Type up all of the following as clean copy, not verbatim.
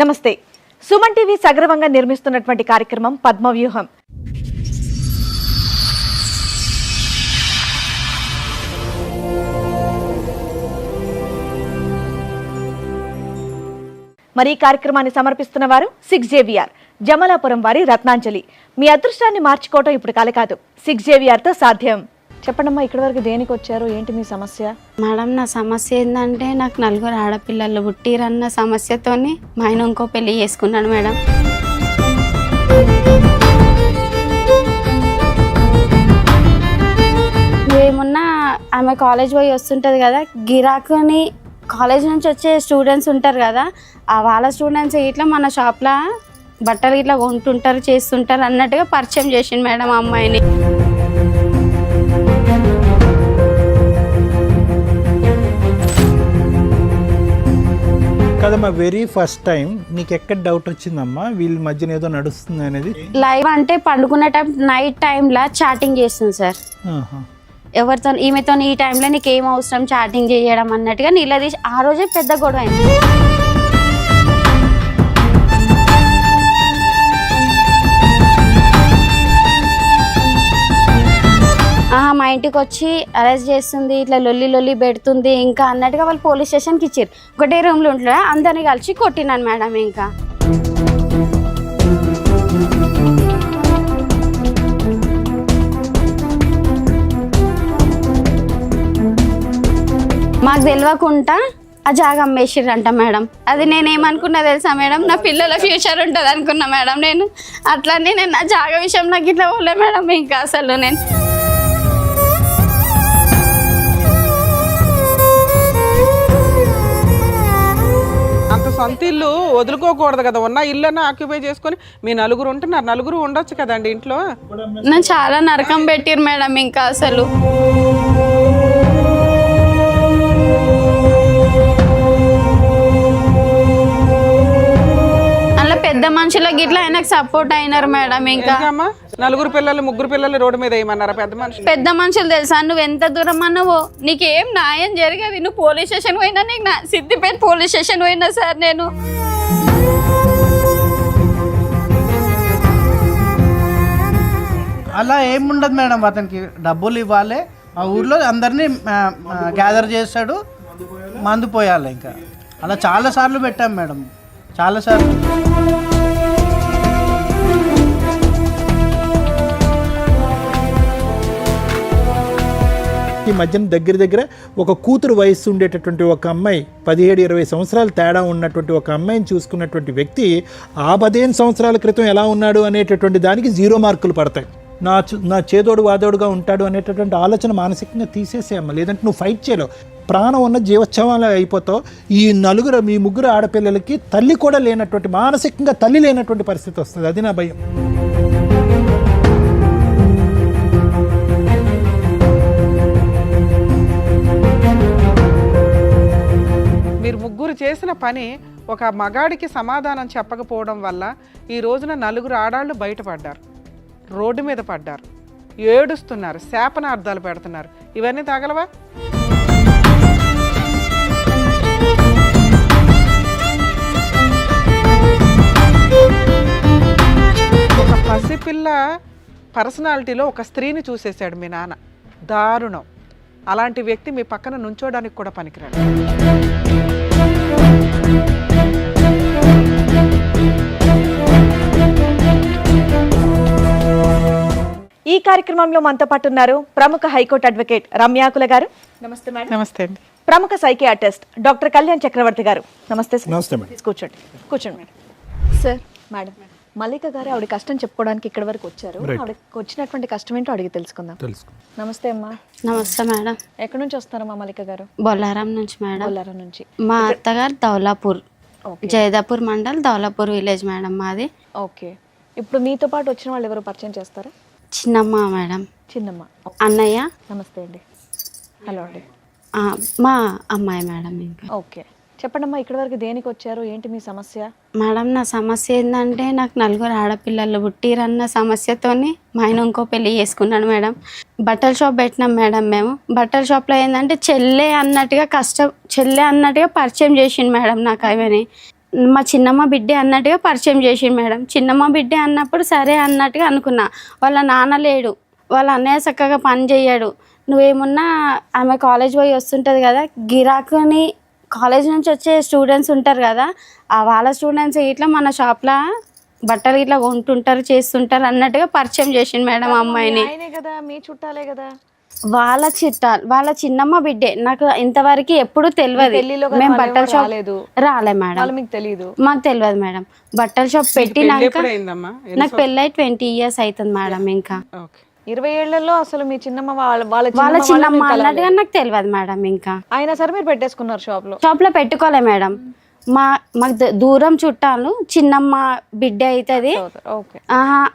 నమస్తే. సుమన్ టీవీ సగర్వంగా నిర్మిస్తున్నటువంటి కార్యక్రమం పద్మవ్యూహం. మరి ఈ కార్యక్రమాన్ని సమర్పిస్తున్న వారు 6JVR జమలాపురం వారి రత్నాంజలి. మీ అదృష్టాన్ని మార్చుకోవటం ఇప్పుడు కాలే కాదు, 6JVR తో సాధ్యం. చెప్పండమ్మా, ఇక్కడి వరకు దేనికి వచ్చారు, ఏంటి మీ సమస్య? మేడం, నా సమస్య ఏంటంటే నాకు 4 ఆడపిల్లలు పుట్టిరన్న సమస్యతోని మా ఆయన ఇంకో పెళ్లి చేసుకున్నాడు మేడం. ఏమున్నా ఆమె కాలేజ్ పోయి వస్తుంటుంది కదా, గిరాకుని కాలేజ్ నుంచి వచ్చే స్టూడెంట్స్ ఉంటారు కదా, వాళ్ళ స్టూడెంట్స్ ఇట్లా మన షాప్లో బట్టలు ఇట్లా కొంటుంటారు చేస్తుంటారు అన్నట్టుగా పరిచయం చేసిండు మేడం ఆ అమ్మాయిని. కదమ్మా, వెరీ ఫస్ట్ టైం నీకు ఎక్కడ డౌట్ వచ్చిందమ్మా వీళ్ళ మధ్యన ఏదో నడుస్తుంది అనేది? లైవ్ అంటే పండుకునే టైం నైట్ టైంలో చాటింగ్ చేస్తుంది సార్. ఎవరితో ఈమెతో ఈ టైంలో నీకు ఏం అవసరం చాటింగ్ చేయడం అన్నట్టుగా నిలదీసి ఆ రోజే పెద్ద గొడవ అయింది. మా ఇంటికి వచ్చి అరెస్ట్ చేస్తుంది, ఇట్లా లొల్లి పెడుతుంది ఇంకా అన్నట్టుగా వాళ్ళు పోలీస్ స్టేషన్కి ఇచ్చారు. ఒకటే రూమ్లో ఉంటుందా, అందరినీ కలిసి కొట్టినాను మేడం. ఇంకా మాకు తెలియకుండా ఆ జాగా అమ్మేసిర్రంట మేడం. అది నేనేమనుకున్నా తెలుసా మేడం, నా పిల్లల ఫ్యూచర్ ఉంటుంది అనుకున్నా మేడం. నేను అట్లనే నేను నా జాగా విషయం నాకు ఇట్లా పోలే మేడం. ఇంకా అసలు నేను అంత సొంత ఇల్లు వదులుకోకూడదు కదా, ఉన్న ఇల్లు ఆక్యుపై చేసుకొని మీ నలుగురు ఉంటున్నారు, నలుగురు ఉండొచ్చు కదండి ఇంట్లో. నేను చాలా నరకం పెట్టిరు మేడం. ఇంకా అసలు అలా పెద్ద మనుషులకి ఇట్లా ఆయనకు సపోర్ట్ అయినారు మేడం. ఇంకా నలుగురు పిల్లలు ముగ్గురు పిల్లలు రోడ్డు మీద ఏమన్నారా పెద్ద మనుషులు తెలుసా? నువ్వు ఎంత దూరం అన్నావో నీకేం న్యాయం జరిగేది. నువ్వు పోలీస్ స్టేషన్ పోయినా, నీకు సిద్దిపేట పోలీస్ స్టేషన్ పోయినా సార్. నేను అలా ఏముండదు మేడం, అతనికి డబ్బులు ఇవ్వాలి, ఆ ఊర్లో అందరినీ గ్యాదర్ చేస్తాడు, మందు పోయాలి. ఇంకా అలా చాలాసార్లు పెట్టాం మేడం, చాలాసార్లు. ఈ మధ్యన దగ్గర ఒక కూతురు వయస్సు ఉండేటటువంటి ఒక అమ్మాయి, 17-20 సంవత్సరాలు తేడా ఉన్నటువంటి ఒక అమ్మాయిని చూసుకున్నటువంటి వ్యక్తి ఆ 15 సంవత్సరాల క్రితం ఎలా ఉన్నాడు అనేటటువంటి దానికి 0 మార్కులు పడతాయి. నా చేదోడు వాదోడుగా ఉంటాడు అనేటటువంటి ఆలోచన మానసికంగా తీసేసేయమ్మ, లేదంటే నువ్వు ఫైట్ చేయలేవు. ప్రాణం ఉన్న జీవోత్సవాలు అయిపోతావు. మీ ముగ్గురు ఆడపిల్లలకి తల్లి కూడా లేనటువంటి, మానసికంగా తల్లి లేనటువంటి పరిస్థితి వస్తుంది. అది నా భయం. మీరు ముగ్గురు చేసిన పని ఒక మగాడికి సమాధానం చెప్పకపోవడం వల్ల ఈ రోజున నలుగురు ఆడాళ్ళు బయటపడ్డారు, రోడ్డు మీద పడ్డారు, ఏడుస్తున్నారు, శాపనార్థాలు పెడుతున్నారు. ఇవన్నీ తగలవా? ఒక పసిపిల్ల పర్సనాలిటీలో ఒక స్త్రీని చూసేశాడు మీ నాన్న. దారుణం. అలాంటి వ్యక్తి మీ పక్కన నుంచోడానికి కూడా పనికిరాడు. ఈ కార్యక్రమంలో మనతో పాటు ఉన్నారు ప్రముఖ హైకోర్టు అడ్వకేట్ రమ్యాకుల గారు. నమస్తే మేడం. నమస్తే అండి. ప్రముఖ సైకియాట్రిస్ట్ డాక్టర్ కళ్యాణ్ చక్రవర్తి గారు. నమస్తే సార్. నమస్తే మేడం. కూర్చోండి మేడం. సార్, మేడం మల్లిక గారు ఆవిడ కష్టం చెప్పుకోవడానికి ఇక్కడ వరకు వచ్చారు. ఆవిడకి వచ్చినటువంటి కష్టం ఏంటో అడిగి తెలుసుకుందాం. నమస్తే అమ్మా. నమస్తే మేడం. ఎక్కడి నుంచి వస్తారమ్మా మల్లిక గారు? బొల్లారం నుంచి మేడం. బొల్లారం నుంచి. మా అత్తగారు దౌలాపూర్, జైదాపూర్ మండల్, దౌలాపూర్ విలేజ్ మేడం మాది. ఓకే. ఇప్పుడు మీతో పాటు వచ్చిన వాళ్ళు ఎవరు పరిచయం చేస్తారా? చిన్నమ్మ మేడం. చిన్నమ్మ. అన్నయ్య. నమస్తే అండి. హలో అండి. మా అమ్మాయి మేడం. ఇంకా ఓకే, చెప్పండమ్మా, ఇక్కడి వరకు దేనికి వచ్చారు, ఏంటి మీ సమస్య? మేడం, నా సమస్య ఏంటంటే నాకు 4 ఆడపిల్లలు పుట్టిరన్న సమస్యతోని మా ఆయన ఇంకో పెళ్లి చేసుకున్నాడు మేడం. బట్టల షాప్ పెట్టినాం మేడం. మేము బట్టల షాప్లో ఏంటంటే చెల్లె అన్నట్టుగా పరిచయం చేసిండు మేడం నాకు. అవని మా చిన్నమ్మ బిడ్డే అన్నట్టుగా పరిచయం చేసిండు మేడం. చిన్నమ్మ బిడ్డే అన్నప్పుడు సరే అన్నట్టుగా అనుకున్నా. వాళ్ళ నాన్న లేడు, వాళ్ళ అన్నయ్య చక్కగా పని చేయడు. నువ్వేమున్నా ఆమె కాలేజ్ పోయి వస్తుంటుంది కదా, గిరాకుని కాలేజ్ నుంచి వచ్చే స్టూడెంట్స్ ఉంటారు కదా, ఆ వాళ్ళ స్టూడెంట్స్ ఇట్లా మన షాప్లో బట్టలు ఇట్లా కొంటుంటారు చేస్తుంటారు అన్నట్టుగా పరిచయం చేసిండు మేడం అమ్మాయిని. ఆయనే కదా, మీ చుట్టాలే కదా. వాళ్ళ చిన్నమ్మ బిడ్డే. నాకు ఇంతవరకు ఎప్పుడు తెలియదు. పెళ్లిలో కానీ మేము వాళ్ళు బట్టల ఎవరు షాప్ రాలేదు. రాలే మేడం, వాళ్ళు మీకు తెలియదు. మాకు తెలియదు మేడం. బట్టల షాప్ పెళ్లి పెట్టినాక ఎప్పుడు అయిందమ్మా? నాకు పెళ్ళి 20 years అవుతుంది మేడం. ఇంకా ఓకే. 20 ఏళ్లలో అసలు మీ చిన్నమ్మ వాళ్ళ వాళ్ళ చిన్నమ్మ అన్నట్టుగా నాకు తెలియదు మేడం. ఇంకా అయినా సరే మీరు పెట్టేసుకున్నారు షాప్ లో. షాప్ లో పెట్టుకోలే మేడం. మాకు దూరం చుట్టాలు చిన్నమ్మ బిడ్డ అవుతుంది. ఓకే.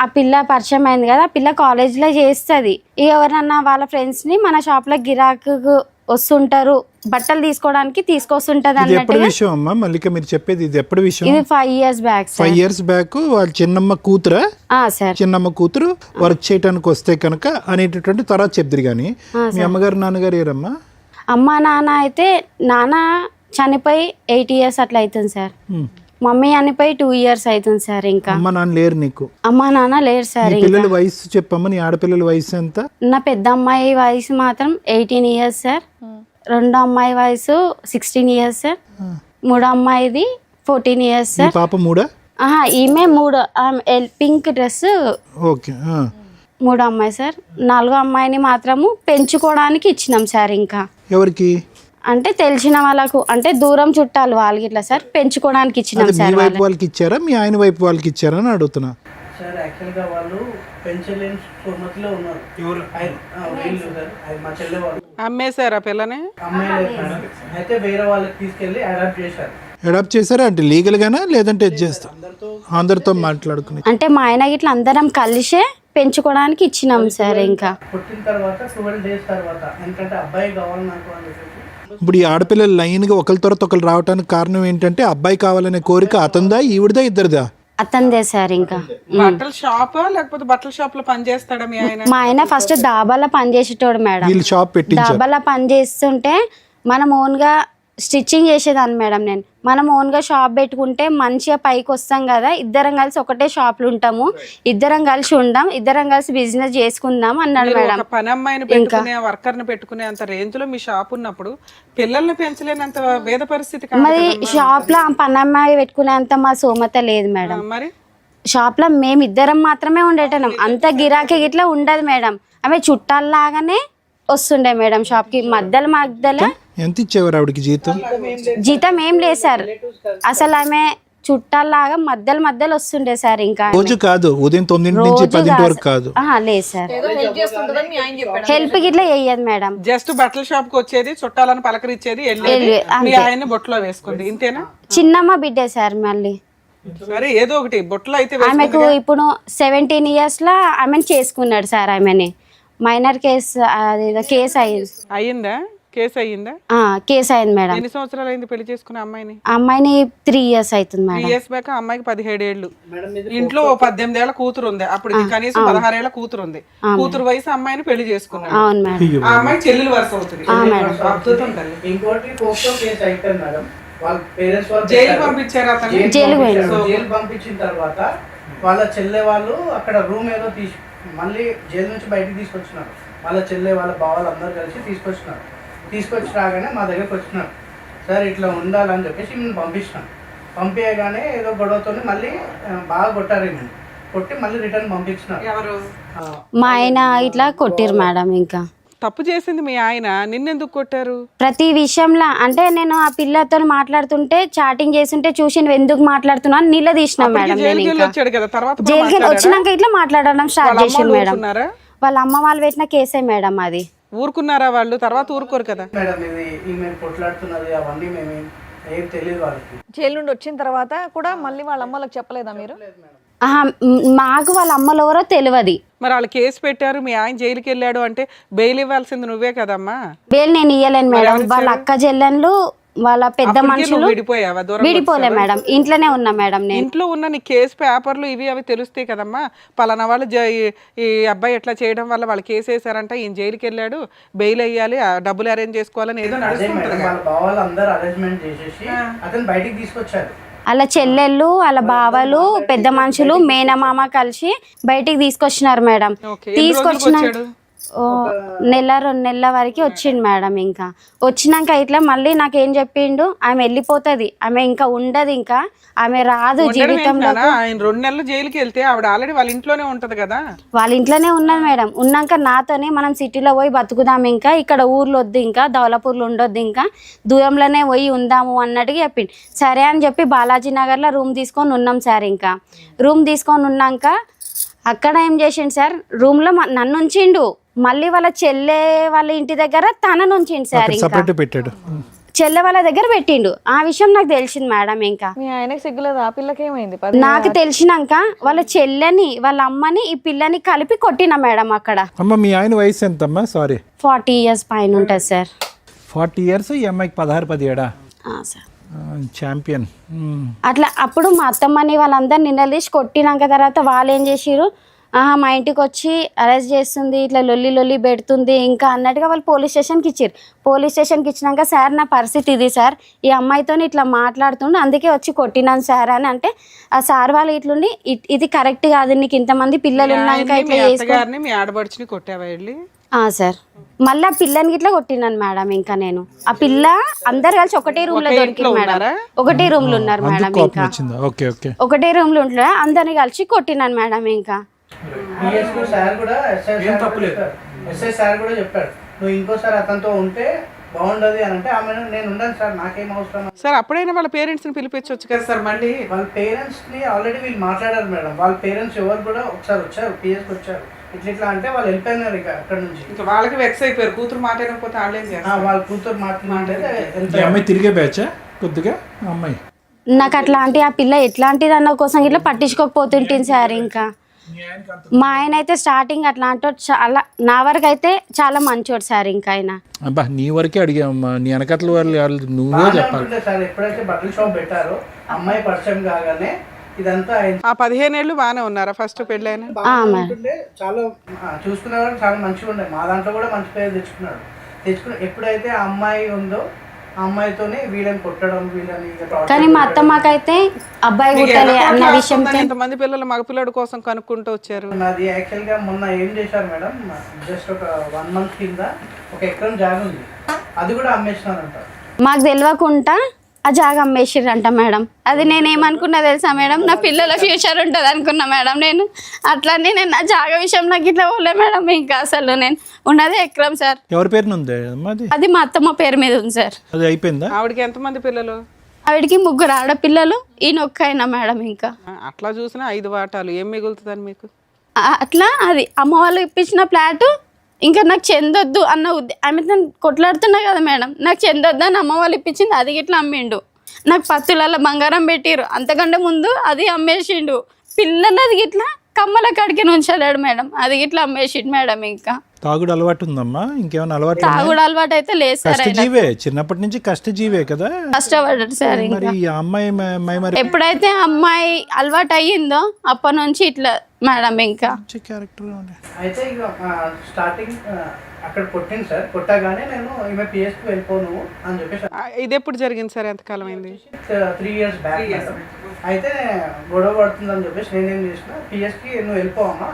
ఆ పిల్ల పరిచయం అయింది కదా, ఆ పిల్ల కాలేజ్ లో చేస్తుంది. ఎవరన్నా వాళ్ళ ఫ్రెండ్స్ ని మన షాప్ లో గిరాకు వస్తుంటారు, బట్టలు తీసుకోవడానికి తీసుకొస్తుంటది ఇది ఎప్పుడు అన్నట్టుగా. విషయం అమ్మా మల్లిక మీరు చెప్పేది? ఇది ఎప్పుడు విషయం? ఇది 5 years బ్యాక్ 5 years బ్యాక్. వాళ్ళ చిన్నమ్మ కూతురా? సార్. చిన్నమ్మ కూతురు వర్క్ చేయడానికి వస్తే కనుక అనేటటువంటి తర్వాత చెప్తారు. కానీ మీ అమ్మగారు నాన్నగారు ఏరమ్మా? అమ్మ నాన్న అయితే నాన్న చనిపోయి 8 years అట్లా అవుతుంది సార్. మమ్మీ చనిపోయి 2 years అవుతుంది సార్. ఇంకా అమ్మ నాన్న లేరు నీకు? అమ్మ నాన్న లేరు సార్. నీ పిల్లల వయసు చెప్పమ్మా, నీ ఆడపిల్లల వయసు ఎంత? నా పెద్ద అమ్మాయి వయసు మాత్రం 18 years సార్. రెండో అమ్మాయి వయసు 16 years సార్. మూడో అమ్మాయిది 14 years నీ సార్. పాప మూడా? ఈమె మూడో పింక్ డ్రెస్ ఓకే. మూడో అమ్మాయి సార్. నాలుగో అమ్మాయిని మాత్రము పెంచుకోవడానికి ఇచ్చినాం సార్. ఇంకా ఎవరికి? అంటే తెలిసిన వాళ్ళకు, అంటే దూరం చుట్టాలు వాళ్ళకి ఇట్లా సార్ పెంచుకోవడానికి ఇచ్చినాం మీ సార్. వైపు వాళ్ళకి ఇచ్చారా మీ ఆయన వైపు వాళ్ళకి ఇచ్చారా అని అడుగుతున్నా. సార్ యాక్చువల్గా వాళ్ళు పెంచలేని స్థోమతిలో ఉన్నారు. వీళ్ళు సార్, మా చెల్లె వాళ్ళు అమ్మేశారా పిల్లని? అమ్మాయి లేదు మేడం. అయితే వేరే వాళ్ళకి తీసుకెళ్ళి అడాప్ట్ చేశారు. అడాప్ట్ చేశారా? అంటే లీగల్ గానా లేదంటే చేస్తా అందరితో మాట్లాడుకుని? అంటే మా ఆయన ఇట్లా అందరం కలిసే పెంచుకోవడానికి ఇచ్చినాం సార్. ఇంకా పుట్టిన తర్వాత 12 days తర్వాత ఎందుకంటే అబ్బాయి కావాలి నాకు అని చెప్పేసి. ఇప్పుడు ఈ ఆడపిల్లలు లైన్గా ఒకరి తర్వాత ఒకరు రావడానికి కారణం ఏంటంటే అబ్బాయి కావాలనే కోరిక అతందా ఈవిడదా ఇద్దరిదా? అతందే సార్. ఇంకా బట్టల షాప్ లేకపోతే బట్టల షాప్ లో పని చేస్తాడా మీ ఆయన? మా ఆయన ఫస్ట్ దాబాలో పని చేసేటోడు మేడం. వీళ్ళు షాప్ పెట్టించారు. దాబాలో పని చేస్తుంటే మనం ఓన్గా స్టిచ్చింగ్ చేసేదాన్ని మేడం. నేను మనం ఓన్గా షాప్ పెట్టుకుంటే మంచిగా పైకి వస్తాం కదా, ఇద్దరం కలిసి ఒకటే షాప్లో ఉంటాము, ఇద్దరం కలిసి ఉందాం, ఇద్దరం కలిసి బిజినెస్ చేసుకుందాం అన్నాడు మీరు మేడం. ఒక పని అమ్మాయిని పెట్టుకునే వర్కర్ ని పెట్టుకునే అంత రేంజ్ లో మీ షాప్ ఉన్నప్పుడు పిల్లల్ని పెంచలేనంత వేద పరిస్థితి కాదు మరి కదమ్మా. షాప్లో పనమ్మాయి పెట్టుకునేంత మా సోమత లేదు మేడం. మరి షాప్లో మేమిద్దరం మాత్రమే ఉండేటం, అంత గిరాకీ గిట్లా ఉండదు మేడం. ఆమె చుట్టాల్లాగానే వస్తుండే మేడం షాప్కి. మధ్యలో ఎంత ఇచ్చేవారు ఆవిడకి జీతం? జీతం ఏం లేదు సార్. అసలు ఆమె చుట్టాల్లాగా మధ్యలో వస్తుండే సార్. ఇంకా రోజు కాదు, ఉదయం 9 నుంచి 10 వరకు కాదు. లేదు సార్, హెల్ప్ గిట్లా చెయ్యదు మేడం. జస్ట్ బట్టల షాప్ కి వచ్చేది, చుట్టాలను పలకరించేది, వెళ్ళేది, మీ ఆయన్ని బొట్లో వేసుకుంది, ఇంతేనా? చిన్నమ్మ బిడ్డే సార్. మళ్ళీ సరే ఏదో ఒకటి బొట్లో అయితే ఆమెకు ఇప్పుడు 17 years లా ఆమెను చేసుకున్నాడు సార్. ఆమెని మైనర్ కేసు కేసు అయ్యిందా? కేసు అయ్యిందా? కేసు అయింది మేడం. ఎన్ని సంవత్సరాలు అయింది పెళ్లి చేసుకున్న అమ్మాయిని? అమ్మాయిని 3 years అవుతుంది 3 మేడం. years బ్యాక్ అమ్మాయికి 17 ఏళ్ళు. ఇంట్లో ఓ 18 ఏళ్ల కూతురు ఉంది, అప్పుడు కనీసం 16 ఏళ్ల కూతురు ఉంది. కూతురు వయసు అమ్మాయిని పెళ్లి చేసుకున్నాడు. అవును మేడం. ఆ అమ్మాయి చెల్లెలు వరుస అవుతుంది. అద్భుతం తల్లి. ఇంకోటి పోక్సో కేసు అయిపోయింది మేడం. వాళ్ళ పేరెంట్స్ వాళ్ళు జైలు పంపించారు అతను. జైలు పంపించిన తర్వాత వాళ్ళ చెల్లె వాళ్ళు అక్కడ రూమ్ ఏదో మళ్ళీ జైలు నుంచి బయటికి తీసుకొచ్చినారు. వాళ్ళ చెల్లె వాళ్ళ బావాలు అందరూ కలిసి తీసుకొచ్చి రాగానే మా దగ్గరికి వచ్చినారు. సార్ ఇట్లా ఉండాలని చెప్పేసి మేము పంపించినాం. పంపించగానే ఏదో గొడవతో మళ్ళీ బాగా కొట్టారు. మేము కొట్టి మళ్ళీ రిటర్న్ పంపించినారు. ఎవరు? మా ఆయన ఇట్లా కొట్టిరు మేడం. ఇంకా తప్పు చేసింది మీ ఆయన, నిన్నెందుకు కొట్టారు? ప్రతి విషయంలో అంటే నేను ఆ పిల్లతో మాట్లాడుతుంటే చాటింగ్ చేస్తుంటే చూసి నువ్వు ఎందుకు మాట్లాడుతున్నావు నిలదీసిన మేడం. జైలుకి వచ్చాడు కదా, తర్వాత జైలుకి వచ్చినాక ఇట్లా మాట్లాడడం స్టార్ట్ చేసింది మేడం. ఊరుకున్నారా? వాళ్ళ అమ్మ వాళ్ళు పెట్టిన కేసే మేడం అది. ఊరుకున్నారా వాళ్ళు? తర్వాత ఊరుకోరు కదా మేడం. ఇది ఈమె కొట్లాడుతున్నది అవన్నీ మేము ఏం తెలియదు వాళ్ళకి. జైలు నుండి వచ్చిన తర్వాత కూడా మళ్ళీ వాళ్ళ అమ్మలకు చెప్పలేదా మీరు? మాకు వాళ్ళ అమ్మలు ఎవరో తెలియదు. మరి వాళ్ళు కేసు పెట్టారు, మీ ఆయన జైలుకి వెళ్ళాడు అంటే బెయిల్ ఇవ్వాల్సింది నువ్వే కదమ్మా. బెయిల్ నేను ఇయ్యలేను మేడం. వాళ్ళ అక్క చెల్లెళ్ళు వాళ్ళ పెద్ద మనుషులు విడిపోయావా? దూరం విడిపోలే మేడం, ఇంట్లోనే ఉన్నా మేడం. నేను ఇంట్లో ఉన్న నీ కేసు పేపర్లు ఇవి అవి తెలుస్తాయి కదమ్మా. పలానా వాళ్ళు ఈ అబ్బాయి ఎట్లా చేయడం వల్ల వాళ్ళు కేసు వేసారంట, ఈయన జైలుకి వెళ్ళాడు, బెయిల్ అయ్యాలి, డబ్బులు అరేంజ్ చేసుకోవాలని ఏదో నడుస్తుంటది. వాళ్ళ బావాలు అందరూ అరేంజ్మెంట్ చేసేసి అతను బయటికి తీసుకొచ్చారు. వాళ్ళ చెల్లెళ్ళు వాళ్ళ బావలు పెద్ద మనుషులు మేనమామ కలిసి బయటికి తీసుకొచ్చినారు మేడం. ఓకే, ఎన్ని రోజులకు తీసుకొచ్చిన వచ్చాడు? నెల 2 నెలల వరకు వచ్చిండు మేడం. ఇంకా వచ్చినాక ఇట్లా మళ్ళీ నాకేం చెప్పిండు, ఆమె వెళ్ళిపోతుంది, ఆమె ఇంకా ఉండదు, ఇంకా ఆమె రాదు ఉండడం జీవితంలో. ఏంటన్నా? ఆయన 2 నెలలు జైలుకి వెళ్తే ఆవిడ ఆల్రెడీ వాళ్ళ ఇంట్లోనే ఉంటది కదా. వాళ్ళ ఇంట్లోనే ఉన్నది మేడం. ఉన్నాక నాతోనే మనం సిటీలో పోయి బతుకుదాం, ఇంకా ఇక్కడ ఊర్లో వద్దు, ఇంకా దౌలాపూర్లో ఉండొద్దు, ఇంకా దూరంలోనే పోయి ఉందాము అన్నట్టుగా చెప్పిండు. సరే అని చెప్పి బాలాజీ నగర్లో రూమ్ తీసుకొని ఉన్నాం సార్. ఇంకా రూమ్ తీసుకొని ఉన్నాక అక్కడ ఏం చేసిండు సార్, రూమ్లో నన్ను ఉంచిండు, మళ్ళీ వాళ్ళ చెల్లె వాళ్ళ ఇంటి దగ్గర తనను ఉంచిండు సార్. ఇంకా సపరేట్ పెట్టాడు. చెల్లె వాళ్ళ దగ్గర పెట్టిండు. ఆ విషయం నాకు తెలిసింది మేడం. ఇంకా మీ ఆయనకి సిగ్గులేదు, ఆ పిల్లకి ఏమైంది? నాకు తెలిసినాక వాళ్ళ చెల్లెని వాళ్ళ అమ్మని ఈ పిల్లని కలిపి కొట్టిన మేడం అక్కడ. అమ్మ మీ ఆయన వయసు ఎంతమ్మా? సారీ 40 years పైన ఉంటుంది సార్. 40 years, ఈ అమ్మాయికి 16-17. Sir champion. అట్లా అప్పుడు మా అత్తమ్మని వాళ్ళందరూ నిలదీసి కొట్టినాక తర్వాత వాళ్ళు ఏం చేసిరు, మా ఇంటికి వచ్చి అరెస్ట్ చేస్తుంది, ఇట్లా లొల్లి పెడుతుంది ఇంకా అన్నట్టుగా వాళ్ళు పోలీస్ స్టేషన్కి ఇచ్చారు. పోలీస్ స్టేషన్కి ఇచ్చినాక సార్ నా పరిస్థితి ఇది సార్, ఈ అమ్మాయితో ఇట్లా మాట్లాడుతుండే అందుకే వచ్చి కొట్టినాను సార్ అని అంటే, ఆ సార్ వాళ్ళు ఇట్లుండి ఇది కరెక్ట్ కాదు, నీకు ఇంతమంది పిల్లలు ఉన్నాక ఇట్లా అత్తగారిని మీ ఆడబడిచిని కొట్టావా వెళ్ళి? సార్ మళ్ళీ ఆ పిల్లని ఇట్లా కొట్టినాను మేడం. ఇంకా నేను ఆ పిల్ల అందరు కలిసి ఒకటే రూమ్ లో దొరికింది మేడం. ఒకటే రూమ్ లో ఉన్నారు మేడం. ఇంకా ఒకటే రూమ్ లో ఉంటున్నా అందరిని కలిసి కొట్టినాను మేడం. ఇంకా సార్ కూడా ఎస్ఐ సార్ కూడా చెప్పాడు, నువ్వు ఇంకోసారి అతనితో ఉంటే బాగుండదు అని అంటే ఆమె నేను ఉండను సార్, నాకేం అవసరం సార్. అప్పుడైనా వాళ్ళ పేరెంట్స్ ని పిలిపించవచ్చు కదా సార్. మళ్ళీ వాళ్ళ పేరెంట్స్ ని ఆల్రెడీ వీళ్ళు మాట్లాడారు మేడం. వాళ్ళ పేరెంట్స్ ఎవరు కూడా ఒకసారి వచ్చారు, పిఎస్కి వచ్చారు, ఇట్లా అంటే వాళ్ళు వెళ్ళిపోయినారు ఇక అక్కడ నుంచి. ఇంకా వాళ్ళకి వెక్స్ అయిపోయారు, కూతురు మాట్లాడకపోతే వాళ్ళేం చేస్తారు? వాళ్ళ కూతురు మాట్లాడితే అమ్మాయి తిరిగే బ్యాచ్ కొద్దిగా అమ్మాయి. నాకు అట్లాంటి ఆ పిల్ల ఎట్లాంటిది అన్న కోసం ఇట్లా పట్టించుకోకపోతుంటుంది సార్. ఇంకా మా ఆయన అయితే స్టార్టింగ్ అట్లాంటి చాలా, నా వరకు అయితే చాలా మంచోడు సార్. ఇంకా ఆయన అబ్బా నీ వరకే అడిగామ్మా, నీ వెనకట్ల వాళ్ళు నువ్వే చెప్పాలి సార్. ఎప్పుడైతే బట్టల షాప్ పెట్టారో అమ్మాయి పరిచయం కాగానే ఇదంతా ఆ 15 ఏళ్ళు బాగానే ఉన్నారా ఫస్ట్ పెళ్ళైనా? చాలా చూసుకునేవాడు, చాలా మంచిగా ఉండే. మా దాంట్లో కూడా మంచి పేరు తెచ్చుకుని ఎప్పుడైతే ఆ అమ్మాయి ఉందో ఆ అమ్మాయితోనే వీళ్ళని కొట్టడం, వీళ్ళని. కానీ మా అత్తమ్మకైతే అబ్బాయి పుట్టాలి అన్న విషయం. ఎంతమంది పిల్లలు మగపిల్లడి కోసం కనుక్కుంటూ వచ్చారు? నాది యాక్చువల్ గా మొన్న ఏం చేశారు మేడం, జస్ట్ ఒక 1 month కింద 1 ఎకరం జాగా ఉంది, అది కూడా అమ్మేసినారంట. మాకు తెలియకుండా ఆ జాగా అమ్మేసిర్రంట మేడం. అది నేనేమనుకున్నా తెలుసా మేడం, నా పిల్లల ఫ్యూచర్ ఉంటుంది అనుకున్నా మేడం. నేను అట్లనే నేను నా జాగా విషయం నాకు ఇట్లా పోలే మేడం. ఇంకా అసలు నేను ఉన్నదే ఎకరం సార్. ఎవరి పేరున ఉంది అది మా అత్తమ్మ పేరు మీద ఉంది సార్. అది అయిపోయిందా? ఆవిడకి ఎంతమంది పిల్లలు? ఆవిడకి 3 ఆడపిల్లలు, ఈయన ఒక్కైనా మేడం. ఇంకా అట్లా చూసినా 5 వాటాలు ఏం మిగులుతుందని మీకు? అట్లా అది అమ్మ వాళ్ళు ఇప్పించిన ఫ్లాటు ఇంకా నాకు చెందొద్దు అన్న ఆమె కొట్లాడుతున్నా కదా మేడం, నాకు చెందొద్దు అని అమ్మ వాళ్ళు ఇప్పించింది, అది ఇట్లా అమ్మిండు. నాకు 10 తులాల బంగారం పెట్టిరు, అంతకంటే ముందు అది అమ్మేసిండు. పిల్లలది ఇట్లా కమ్మల కాడికి ఉంచలేడు మేడం, అది ఇట్లా అమ్మేసిండు మేడం. ఇంకా తాగుడు అలవాటు ఉందమ్మా? ఇంకేమైనా అలవాటు? తాగుడు అలవాటు అయితే లేదు సార్. కష్టజీవే, చిన్నప్పటి నుంచి కష్టజీవే కదా, కష్టపడ్డాడు సార్. మరి ఈ అమ్మాయి మరి ఎప్పుడైతే అమ్మాయి అలవాటు అయ్యిందో అప్పటి నుంచి ఇట్లా మేడం. ఇంకా క్యారెక్టర్ అయితే ఇక స్టార్టింగ్ అక్కడ కొట్టింది సార్. కొట్టగానే నేను ఈమె పిఎస్కి వెళ్ళిపోను అని చెప్పేసి. ఇది ఎప్పుడు జరిగింది సార్? ఎంతకాలం అయింది? 3 years బ్యాక్. అయితే గొడవ పడుతుందని చెప్పేసి నేనేం చేసిన, పిఎస్కి నువ్వు వెళ్ళిపోవమ్మా,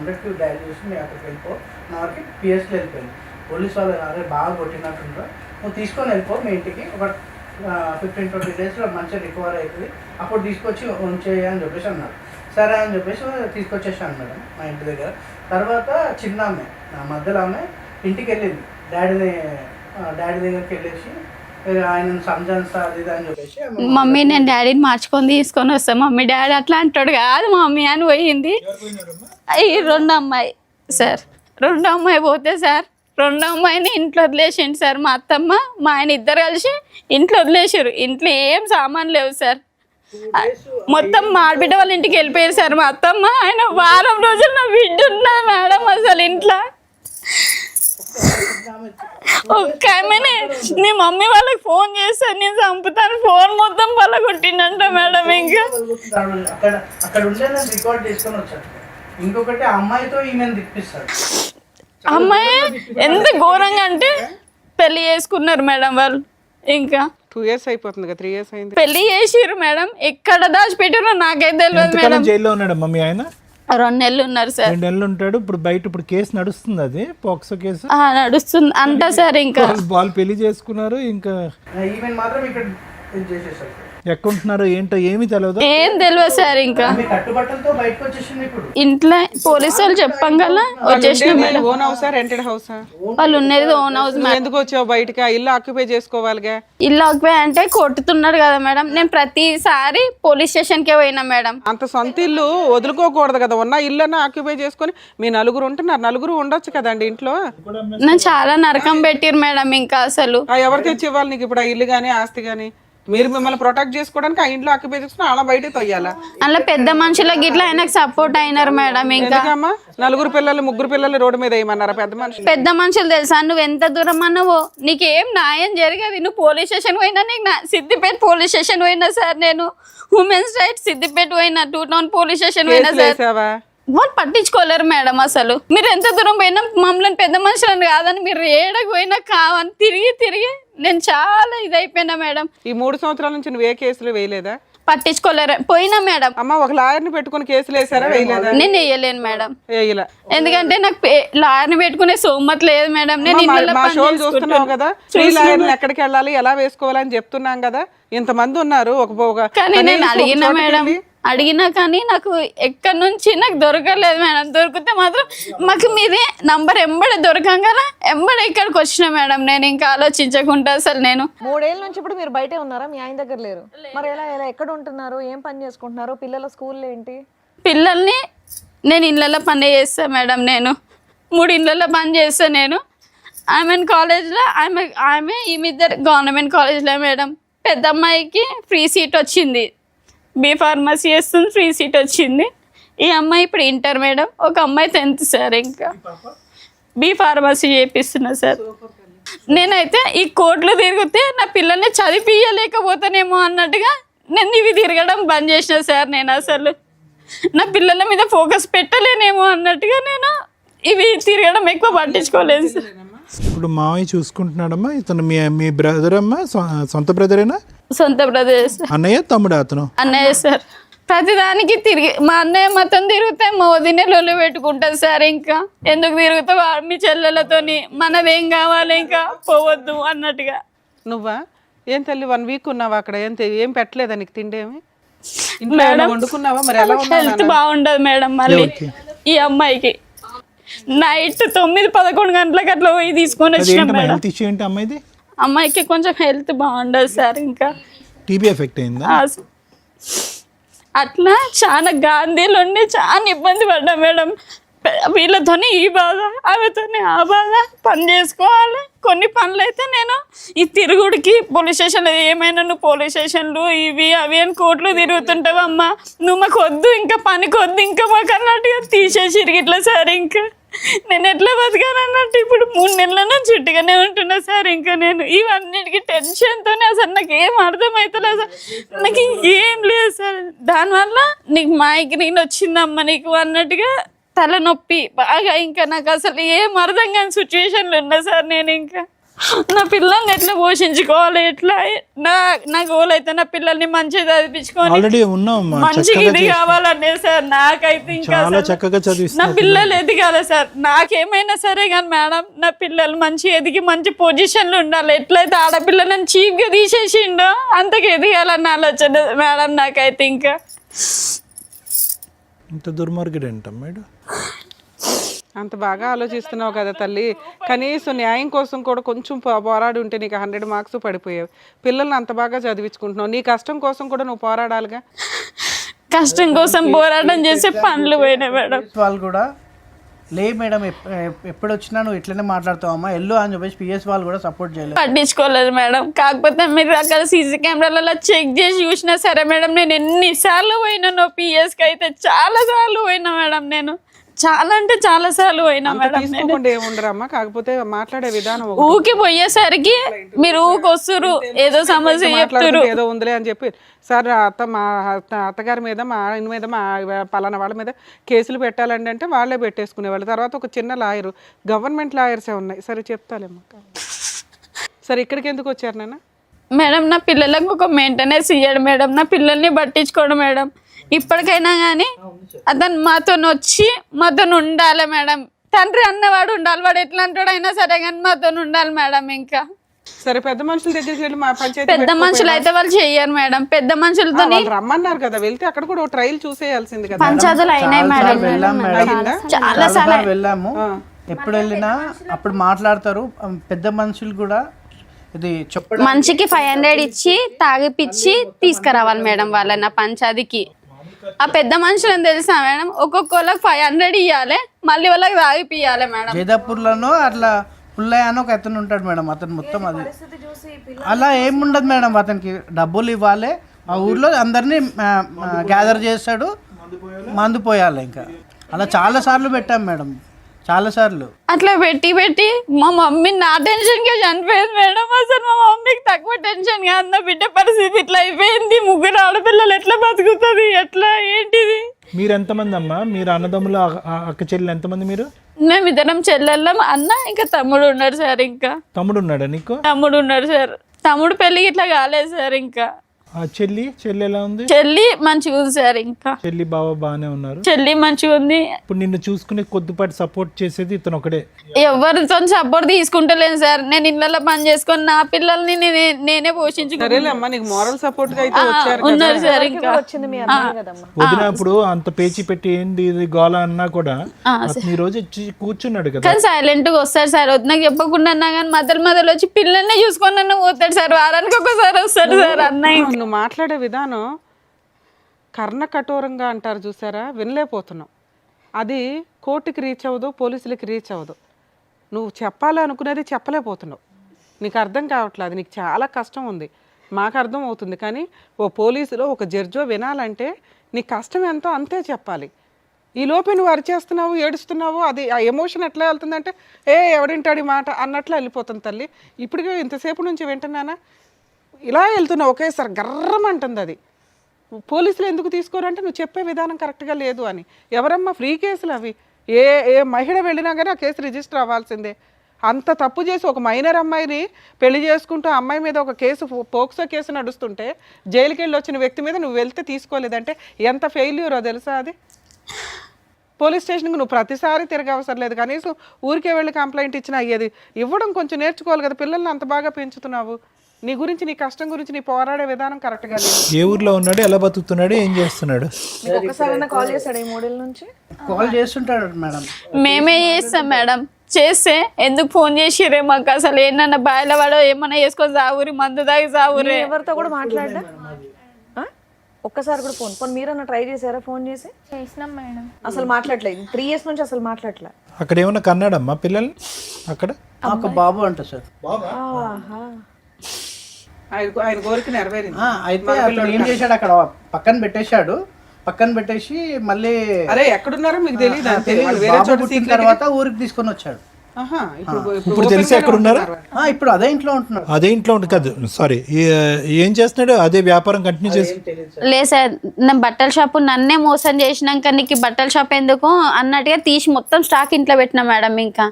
100 డైల్ చేసి నేను అక్కడికి వెళ్ళిపో, నాకు పిఎస్కి వెళ్ళిపోయింది. పోలీస్ వాళ్ళు అరే బాగా కొట్టినట్టుంటారు, నువ్వు తీసుకొని వెళ్ళిపో మీ ఇంటికి, ఒక 15-20 daysలో మంచిగా రికవర్ అవుతుంది, అప్పుడు తీసుకొచ్చి ఉంచేయి అని చెప్పేసి అన్నారు. సరే అని చెప్పేసి తీసుకొచ్చేసాను మేడం మా ఇంటి దగ్గర. తర్వాత చిన్న ఆమె, నా మధ్యలో ఆమె ఇంటికి వెళ్ళింది, డాడీ దగ్గరికి వెళ్ళేసి ఆయన సంజాన్సా అది ఇది అని చెప్పేసి, మమ్మీ నేను డాడీని మార్చుకొని తీసుకొని వస్తాను మమ్మీ, డాడీ అట్లా అంటాడు కాదు మమ్మీ అని పోయింది. ఈ 2 అమ్మాయి సార్, 2 అమ్మాయి పోతే సార్ 2 అమ్మాయిని ఇంట్లో వదిలేసిండు సార్. మా అత్తమ్మ మా ఆయన ఇద్దరు కలిసి ఇంట్లో వదిలేసారు. ఇంట్లో ఏం సామాన్ లేవు సార్, మొత్తం మా ఆడబిడ్డ వాళ్ళ ఇంటికి వెళ్ళిపోయారు సార్ మా అత్తమ్మ. ఆయన వారం రోజులు నా బిడ్డ ఉన్నది మేడం అసలు ఇంట్లో. ఒక్క ఆమెనే నీ మమ్మీ వాళ్ళకి ఫోన్ చేస్తాను నేను చంపుతాను, ఫోన్ మొత్తం వాళ్ళ కొట్టిండంట మేడం. ఇంకా అక్కడ ఉండే రికార్డ్ చేసుకొని వచ్చాడు. ఇంకొకటి అమ్మాయితో ఈమెను తిప్పిస్తాడు. అమ్మాయి ఎంత ఘోరంగా అంటే పెళ్లి చేసుకున్నారు మేడం వాళ్ళు. ఇంకా 2 years అయిపోతుంది కదా, 3 years అయింది. పెళ్లి చేసిర్రు మేడం, ఎక్కడ దాచిపెట్టారో నాకైతే తెలియదు మేడం. ఎంతకాలం జైల్లో ఉన్నాడమ్మా మీ ఆయన? 2 నెలలు ఉన్నారు సార్. 2 నెలలు ఉంటాడు. ఇప్పుడు కేసు నడుస్తుంది, అది పోక్సో కేసు నడుస్తుంది అంట సార్. ఇంకా వాళ్ళు పెళ్లి చేసుకున్నారు, ఇంకా ఈవెన్ మాత్రం ఇక్కడ ఇది చేసేసారు. ఎక్కడుంటున్నారు ఏంటో ఏమీ తెలియదు. ఏం తెలియదు సార్. ఇంకా ఆమె కట్టుబట్టలతో బయటకు వచ్చేసింది. ఇప్పుడు ఇంట్లో పోలీసు వాళ్ళు చెప్పంగల వచ్చేసిన మేడం. ఓన్ హౌసా రెంటెడ్ హౌసా? వాళ్ళు ఉన్నది ఓన్ హౌస్ మేడం. ఎందుకు వచ్చావు బయటకి? ఆ ఇల్లు ఆక్యుపై చేసుకోవాలిగా. ఇల్లు ఆక్యుపై అంటే కొట్టుతున్నాడు కదా మేడం. నేను ప్రతిసారి పోలీస్ స్టేషన్ కే పోయినా మేడం. అంత సొంత ఇల్లు వదులుకోకూడదు కదా, ఉన్న ఇల్లు ఆక్యుపై చేసుకొని మీ నలుగురు ఉంటున్నారు, నలుగురు ఉండొచ్చు కదండి ఇంట్లో. నన్ను చాలా నరకం పెట్టిరు మేడం. ఇంకా అసలు ఎవరు తెచ్చి ఇవ్వాలి నీకు ఇప్పుడు ఆ ఇల్లు కానీ ఆస్తి కానీ? మీరు మిమ్మల్ని ప్రొటెక్ట్ చేసుకోవడానికి ఆ ఇంట్లో ఆక్యుపై చేసుకుని అలా బయట తొయ్యాలా? అలా పెద్ద మనుషులకి ఇట్లా ఆయనకు సపోర్ట్ అయినారు మేడం. ఇంకా ఎందుకమ్మా 4 పిల్లలు 3 పిల్లలు రోడ్డు మీద వేయమన్నారా పెద్ద మనుషులు? పెద్ద మనుషులు తెలుసా, నువ్వు ఎంత దూరం అన్నావో నీకేం న్యాయం జరగదు. నువ్వు పోలీస్ స్టేషన్ పోయినా, నీకు సిద్దిపేట పోలీస్ స్టేషన్ పోయినా సార్, నేను ఉమెన్స్ రైట్స్ సిద్దిపేట పోయినా, 2 టౌన్ పోలీస్ స్టేషన్ పోయినా సార్. వాళ్ళు పట్టించుకోలేరు మేడం. అసలు మీరు ఎంత దూరం పోయినా మమ్మల్ని పెద్ద మనుషులను కాదని మీరు ఏడకు పోయినా కావని తిరిగి నేను చాలా ఇదైపోయినా మేడం. ఈ 3 సంవత్సరాల నుంచి నువ్వు ఏ కేసులు వేయలేదా? పట్టించుకోలేరు. పోయినా మేడం. అమ్మ ఒక లాయర్ని పెట్టుకుని కేసులు వేసారా? వేయలేదా? నేను వేయలేను మేడం. వేయలే. ఎందుకంటే నాకు లాయర్ని పెట్టుకునే సోమత లేదు మేడం. నేను మా షోలు చూస్తున్నావు కదా, ఫ్రీ లాయర్ని ఎక్కడికి వెళ్ళాలి ఎలా వేసుకోవాలని చెప్తున్నాం కదా. ఇంతమంది ఉన్నారు. కానీ నేను అడిగినా మేడం, అడిగినా కానీ నాకు ఎక్కడి నుంచి నాకు దొరకలేదు మేడం. దొరికితే మాత్రం మాకు మీది నంబర్ ఎంబడే దొరకంగా ఎంబడే ఇక్కడికి వచ్చిన మేడం. నేను ఇంకా ఆలోచించకుండా అసలు నేను 3 ఏళ్ళ నుంచి ఇప్పుడు మీరు బయటే ఉన్నారా? మీ ఆయన దగ్గర లేరు? మరి ఎలా ఎక్కడ ఉంటున్నారు? ఏం పని చేసుకుంటున్నారు? పిల్లల స్కూల్ ఏంటి? పిల్లల్ని నేను ఇళ్ళల్లో పని చేస్తాను మేడం. నేను 3 ఇళ్ళల్లో పని చేస్తాను నేను. కాలేజ్లో ఆమె ఈమె గవర్నమెంట్ కాలేజ్లో మేడం. పెద్ద అమ్మాయికి ఫ్రీ సీట్ వచ్చింది, బీ ఫార్మసీ చేస్తుంది, ఫ్రీ సీట్ వచ్చింది. ఈ అమ్మాయి ఇప్పుడు ఇంటర్ మేడం. ఒక అమ్మాయి 10th సార్. ఇంకా బీ ఫార్మసీ చేపిస్తున్నా సార్. నేనైతే ఈ కోర్టులు తిరిగితే నా పిల్లల్ని చదివించలేకపోతానేమో అన్నట్టుగా నేను ఇవి తిరగడం బంద్ చేసిన సార్. నేను అసలు నా పిల్లల మీద ఫోకస్ పెట్టలేనేమో అన్నట్టుగా నేను ఇవి తిరగడం ఎక్కువ పట్టించుకోలేదు సార్. ఇప్పుడు మావయ్య చూసుకుంటున్నాడమ్మా. ఇతను మీ బ్రదర్ అమ్మా? సొంత బ్రదరేనా? సొంత బ్రదర్ సార్. అన్నయ్య తమ్ముడు? అతను అన్నయ్య సార్. ప్రతిదానికి తిరిగి మా అన్నయ్య మొత్తం తిరిగితే మా వదినే లొల్లి పెట్టుకుంటుంది సార్. ఇంకా ఎందుకు తిరుగుతావు మీ చెల్లెలతోని, మనదేం కావాలి ఇంకా పోవద్దు అన్నట్టుగా. నువ్వా ఏం తల్లి 1 వీక్ ఉన్నావా అక్కడ? ఏం పెట్టలేదా నీకు తిండి? ఏమి ఇంట్లో వండుకున్నావా? మరి ఎలా హెల్త్ బాగుండదు మేడం. మళ్ళీ ఈ అమ్మాయికి నైట్ 9-11 గంటలకు అట్లా పోయి తీసుకొని వచ్చిన మేడం. హెల్త్ ఇష్యూ ఏంటి అమ్మాయిది? అమ్మాయికి కొంచెం హెల్త్ బాగుండదు సార్. ఇంకా టీబీ ఎఫెక్ట్ అయిందా? అట్లా చాలా గాంధీలో ఉండి చాలా ఇబ్బంది పడ్డా మేడం. వీళ్ళతోనే ఈ బాధ, ఆమెతోనే ఆ బాధ. పని చేసుకోవాలి. కొన్ని పనులు అయితే నేను ఈ తిరుగుడికి పోలీస్ స్టేషన్లో ఏమైనా నువ్వు పోలీస్ స్టేషన్లు ఇవి అవి అని కోర్టులు తిరుగుతుంటావు అమ్మా, నువ్వు మాకు వద్దు ఇంకా పనికి వద్దు ఇంకా మాకు అన్నట్టుగా తీసేసి ఇట్లా సార్. ఇంకా నేను ఎట్లా బతకాను అన్నట్టు ఇప్పుడు 3 నెలల నుంచి చుట్టుగానే ఉంటున్నా సార్. ఇంకా నేను ఇవన్నిటికీ టెన్షన్తోనే అసలు నాకు ఏం అర్థమవుతలేదు సార్. నాకు ఇంకేం లేదు సార్. దానివల్ల నీకు మైగ్రేన్ వచ్చిందమ్మా నీకు అన్నట్టుగా తలనొప్పి బాగా. ఇంకా నాకు అసలు ఏం అర్థం కాని సిచ్యువేషన్లో ఉన్నా సార్. నేను ఇంకా నా పిల్లల్ని ఎట్లా పోషించుకోవాలి, ఎట్లా నా గోల్ అయితే నా పిల్లల్ని మంచిగా చదివించుకోవాలి, మంచిగా ఇది కావాలనే సార్. నాకైతే ఇంకా నా పిల్లలు ఎదిగాలి సార్. నాకేమైనా సరే కానీ మేడం నా పిల్లలు మంచి ఎదిగి మంచి పొజిషన్లో ఉండాలి. ఎట్లయితే ఆడపిల్లలను చీప్గా తీసేసిండో అంతకు ఎదిగాలన్న ఆలోచన మేడం నాకైతే. ఇంకా ఇంత దుర్మార్గుడు ఏంట మేడం? అంత బాగా ఆలోచిస్తున్నావు కదా తల్లి. కనీసం న్యాయం కోసం కూడా కొంచెం పోరాడి ఉంటే నీకు 100 మార్క్స్ పడిపోయావు. పిల్లల్ని అంత బాగా చదివించుకుంటున్నావు. నీ కష్టం కోసం కూడా నువ్వు పోరాడాలిగా. కష్టం కోసం పోరాటం చేసే పనులు పోయినా మేడం. వాళ్ళు కూడా లే మేడం ఎప్పుడు వచ్చినా నువ్వు ఇట్లనే మాట్లాడుతావమ్మా ఎల్లు అని చెప్పేసి పిఎస్ వాళ్ళు కూడా సపోర్ట్ చేయలేదు, పట్టించుకోలేదు మేడం. కాకపోతే మీరు అక్కడ సీసీ కెమెరాలలో చెక్ చేసి చూసినా సరే మేడం, నేను ఎన్నిసార్లు పోయినానో పిఎస్కి అయితే చాలా సార్లు పోయినా మేడం. నేను చాలా అంటే చాలా సార్లు పోయినా మేడం. ఏముండరమ్మా, కాకపోతే మాట్లాడే విధానం ఊకి పోయేసరికి మీరు ఊకొస్తురు ఏదో సమస్య చెప్తారు ఏదో ఉందిలే అని చెప్పి సార్ మా అత్తగారి మీద మా ఆయన మీద మా పలానా వాళ్ళ మీద కేసులు పెట్టాలండి అంటే వాళ్ళే పెట్టేసుకునేవాళ్ళు. తర్వాత ఒక చిన్న లాయరు, గవర్నమెంట్ లాయర్సే ఉన్నాయి. సరే చెప్తాలేమ్మా. సరే ఇక్కడికి ఎందుకు వచ్చారు నాన్న? మేడం నా పిల్లలకు ఒక మెయింటెనెన్స్ ఇయ్యాడు మేడం, నా పిల్లల్ని పట్టించుకోడు మేడం. ఇప్పటికైనా కానీ అతను మాతో వచ్చి మాతో ఉండాలి మేడం. తండ్రి అన్నవాడు ఉండాలి, వాడు ఎట్లా అంటాడు అయినా సరే కానీ మాతో ఉండాలి మేడం. ఇంకా సరే పెద్ద మనుషుల దగ్గరికి వెళ్ళి మా పంచాయతీ పెద్ద మనుషులు అయితే వాళ్ళు చెయ్యరు మేడం. పెద్ద మనుషులతో వాళ్ళు రమ్మన్నారు కదా, వెళ్తే అక్కడ కూడా ఒక ట్రయల్ చూసేయాల్సింది కదా. పంచాయతీలు అయినాయి మేడం. వెళ్ళాం మేడం, అయిందా? చాలా సార్లు వెళ్ళాము. ఎప్పుడు వెళ్ళినా అప్పుడు మాట్లాడతారు. పెద్ద మనుషులు కూడా ఇది చెప్పడం మనిషికి 500 ఇచ్చి తాగిపిచ్చి తీసుకురావాలి మేడం వాళ్ళని పంచాయతీకి. ఆ పెద్ద మనుషులని తెలుసా మేడం, ఒక్కొక్కళ్ళకి 500 ఇవ్వాలి, మళ్ళీ వాళ్ళకి తాగిపియాలి మేడం. జైదాపూర్లోనో అట్లా పుల్లయ్య అని ఒక అతను ఉంటాడు మేడం. అతను మొత్తం అది అలా ఏముండదు మేడం. అతనికి డబ్బులు ఇవ్వాలి, ఆ ఊర్లో అందరినీ గ్యాదర్ చేస్తాడు, మందు పోయాలి. ఇంకా అలా చాలా సార్లు పెట్టాం మేడం, చాలా సార్లు. అట్లా పెట్టి పెట్టి మా మమ్మీ నా టెన్షన్గా చనిపోయింది మేడం. అసలు మా మమ్మీకి తక్కువ టెన్షన్ కాదు, నా బిడ్డ పరిస్థితి ఇట్లా అయిపోయింది. 3 ఆడపిల్లలు ఎట్లా బతుకుతుంది, ఎట్లా ఏంటిది? మీరు ఎంతమంది అమ్మా? మీరు అన్నదమ్ములు అక్క చెల్లెలు ఎంతమంది మీరు? మేము ఇద్దరం చెల్లెళ్ళం, అన్న ఇంకా తమ్ముడు ఉన్నాడు సార్. ఇంకా తమ్ముడు ఉన్నాడా నీకు? తమ్ముడు ఉన్నాడు సార్. తమ్ముడు పెళ్ళికి ఇట్లా కాలేదు సార్. ఇంకా ఆ చెల్లి ఎలా ఉంది? చెల్లి మంచిగా ఉంది సార్. ఇంకా చెల్లి బావ బాగానే ఉన్నారు. చెల్లి మంచిగా ఉంది. ఇప్పుడు నిన్ను చూసుకునే కొద్దిపాటి సపోర్ట్ చేసేది ఇతను ఒకడే. ఎవరితో సపోర్ట్ తీసుకుంటలేను సార్. నేను ఇళ్ళలో పని చేసుకొని నా పిల్లల్ని నేనే పోషించుకుంటాను. సరేలేమ్మా, నీకు మోరల్ సపోర్ట్ గా అయితే వచ్చారు కదా. ఉన్నారు సార్. ఇంకా వచ్చింది మీ అమ్మాయి కదమ్మా. వదినప్పుడు అంత పేచి పెట్టి ఏంది ఇది గోల అన్నా కూడా అతను ఈ రోజు వచ్చి కూర్చున్నాడు కదా. కానీ సైలెంట్ గా వస్తాడు సార్. నాకు చెప్పకుండా అన్నా కానీ మధ్యలో వచ్చి పిల్లల్ని చూసుకొని అన్న పోతాడు సార్. వారానికి ఒకసారి వస్తాడు సార్ అన్నయ్య. నువ్వు మాట్లాడే విధానం కర్ణ కఠోరంగా అంటారు చూసారా, వినలేకపోతున్నావు. అది కోర్టుకి రీచ్ అవ్వదు, పోలీసులకి రీచ్ అవ్వదు. నువ్వు చెప్పాలనుకునేది చెప్పలేకపోతున్నావు. నీకు అర్థం కావట్లేదు, నీకు చాలా కష్టం ఉంది. మాకు అర్థం అవుతుంది, కానీ ఓ పోలీసులో ఒక జడ్జో వినాలంటే నీ కష్టం ఎంతో అంతే చెప్పాలి. ఈ లోపే నువ్వు అరిచేస్తున్నావు, ఏడుస్తున్నావు, అది ఆ ఎమోషన్ ఎట్లా వెళ్తుందంటే ఎవడింటాడు ఈ మాట అన్నట్లు వెళ్ళిపోతుంది తల్లి. ఇప్పటికే ఇంతసేపు నుంచి వింటున్నానా, ఇలా వెళ్తున్నావు ఒకేసారి గర్రమంటుంది. అది పోలీసులు ఎందుకు తీసుకోరు అంటే నువ్వు చెప్పే విధానం కరెక్ట్గా లేదు అని. ఎవరమ్మా ఫ్రీ కేసులు అవి? ఏ మహిళ వెళ్ళినా కానీ ఆ కేసు రిజిస్టర్ అవ్వాల్సిందే. అంత తప్పు చేసి ఒక మైనర్ అమ్మాయిని పెళ్లి చేసుకుంటూ అమ్మాయి మీద ఒక కేసు, పోక్సో కేసు నడుస్తుంటే జైలుకి వెళ్ళి వచ్చిన వ్యక్తి మీద నువ్వు వెళ్తే తీసుకోలేదంటే ఎంత ఫెయిల్యూరో తెలుసా అది. పోలీస్ స్టేషన్కి నువ్వు ప్రతిసారి తిరగ అవసరం లేదు, కనీసం ఊరికే వెళ్ళి కంప్లైంట్ ఇచ్చినా అయ్యేది. ఇవ్వడం కొంచెం నేర్చుకోవాలి కదా, పిల్లల్ని అంత బాగా పెంచుతున్నావు. నీ గురించి, నీ కష్టం గురించి నీ పోరాడే విధానం కరెక్ట్గా లేదు. ఏ ఊర్లో ఉన్నాడు, ఎలా బతుకుతున్నాడు, ఏం చేస్తున్నాడు? ఒక్కసారైనా కాల్ చేశాడు ఈ 3 ఏళ్ళ నుంచి? కాల్ చేస్తుంటాడు మేడం. మేమే చేస్తాం మేడం. చేస్తే ఎందుకు ఫోన్ చేసిరే మాకు, అసలు ఏంటన్నా బాయిల వాడో ఏమన్నా చేసుకొని సాగురి, మందు దాగి సాగురే. ఎవరితో కూడా మాట్లాడా? ఒక్కసారి కూడా ఫోన్ మీరన్నా ట్రై చేశారా? ఫోన్ చేసి చేసినాం మేడం. అసలు మాట్లాడలేదు. 3 ఇయర్స్ నుంచి అసలు మాట్లాడలే. అక్కడ ఏమన్నా కన్నాడమ్మా పిల్లల్ని? అక్కడ ఒక బాబు అంట సార్. ఆయన కోరిక నెరవేరింది. అయితే అతను ఏం చేశాడు, అక్కడ పక్కన పెట్టేసి మళ్ళీ అరే ఎక్కడున్నారో మీకు తెలియదు, బాబు పుట్టిన తర్వాత ఊరికి తీసుకొని వచ్చాడు. ఇప్పుడు తెలిసి ఎక్కడ ఉన్నారు? ఇప్పుడు అదే ఇంట్లో ఉంటున్నారు. అదే ఇంట్లో ఉంటుంది కాదు, సారీ, ఏం చేస్తున్నాడు? అదే వ్యాపారం కంటిన్యూ చేసి? లేదు సార్, నా బట్టల షాపు నన్నే మోసం చేసినాక నీకు బట్టల షాప్ ఎందుకు అన్నట్టుగా తీసి మొత్తం స్టాక్ ఇంట్లో పెట్టినా మేడం. ఇంకా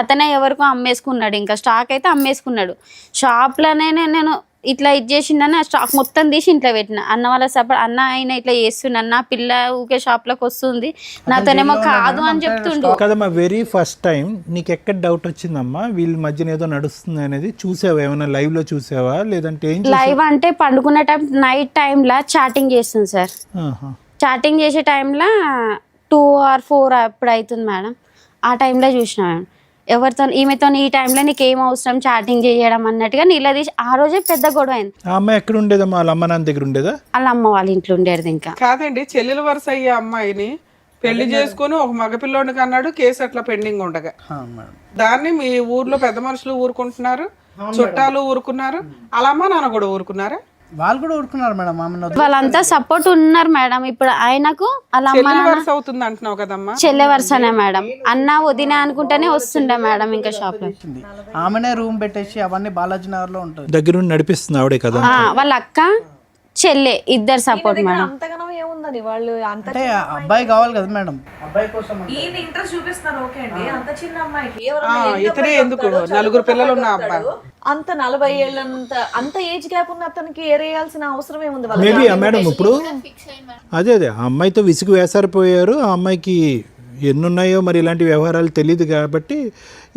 అతనే ఎవరికో అమ్మేసుకున్నాడు. ఇంకా స్టాక్ అయితే అమ్మేసుకున్నాడు. షాప్లోనే నేను ఇట్లా ఇది చేసిందని ఆ స్టాక్ మొత్తం తీసి ఇంట్లో పెట్టిన. అన్న వాళ్ళ సపోర్ట్, అన్న ఆయన ఇట్లా చేస్తున్నాడు, నా పిల్ల ఊకే షాప్లోకి వస్తుంది, నాతోనేమో కాదు అని చెప్తుండు కదమ్మా. వెరీ ఫస్ట్ టైం నీకు ఎక్కడ డౌట్ వచ్చిందమ్మా వీళ్ళ మధ్యన ఏదో నడుస్తుంది అనేది? చూసావా ఏమైనా లైవ్ లో చూసావా, లేదంటే ఏం? లైవ్ అంటే పండుకునే టైం, నైట్ టైంలో చాటింగ్ చేస్తుంది సార్. చాటింగ్ చేసే టైంలో 2 or 4 అప్పుడు అవుతుంది మేడం. ఆ టైంలో చూసిన మేడం. ఎవరితో ఈమెతో ఈ టైంలో నీకు ఏం అవసరం చాటింగ్ చేయడం అన్నట్టుగా నిలదీసి ఆ రోజే పెద్ద గొడవ అయింది. ఆ అమ్మాయి ఎక్కడ ఉండేదమ్మా? వాళ్ళ అమ్మ నాన్న దగ్గర ఉండేదా? వాళ్ళ అమ్మ వాళ్ళ ఇంట్లో ఉండేది. ఇంకా కాదండి, చెల్లెల వరుస అయ్యే అమ్మాయిని పెళ్లి చేసుకుని ఒక మగపిల్లోడికి అన్నాడు, కేసు అట్లా పెండింగ్ ఉండగా దాన్ని మీ ఊర్లో పెద్ద మనుషులు ఊరుకుంటున్నారు, చుట్టాలు ఊరుకున్నారు, అలా అమ్మ నాన్న కూడా ఊరుకున్నారా? వాళ్ళు కూడా ఊరుకున్నారు మేడం. వాళ్ళంతా సపోర్ట్ ఉన్నారు మేడం. ఇప్పుడు ఆయనకు అలా అవుతుంది అంటున్నావు కదమ్మా. చెల్లె వరుసనే మేడం. అన్న వదిన అనుకుంటేనే వస్తుండే మేడం. ఇంకా షాప్ లో ఆమెనే రూమ్ పెట్టేసి అవన్నీ బాలాజీ నగర్ లో ఉంటుంది, దగ్గర నడిపిస్తుంది ఆవిడే కదా. వాళ్ళ అక్క చెల్లె, ఇద్దరు సపోర్ట్ మేడం. అంతగానో ఏముందని వాళ్ళు అంత అంటే అబ్బాయి కావాలి కదా మేడం, అబ్బాయి కోసం ఈయన ఇంట్రెస్ట్ చూపిస్తున్నారు. ఓకే అండి, అంత చిన్న అమ్మాయికి ఇతనే ఎందుకు 4 పిల్లలు ఉన్న అబ్బాయి అంత 40 ఏళ్ళంత అంత ఏజ్ గ్యాప్ ఉన్న అతనికి ఏరేయాల్సిన అవసరం ఏముంది? మేబీ మేడం ఇప్పుడు అదే ఆ అమ్మాయితో విసుగు వేసారిపోయారు. ఆ అమ్మాయికి ఎన్నున్నాయో మరి ఇలాంటి వ్యవహారాలు తెలియదు కాబట్టి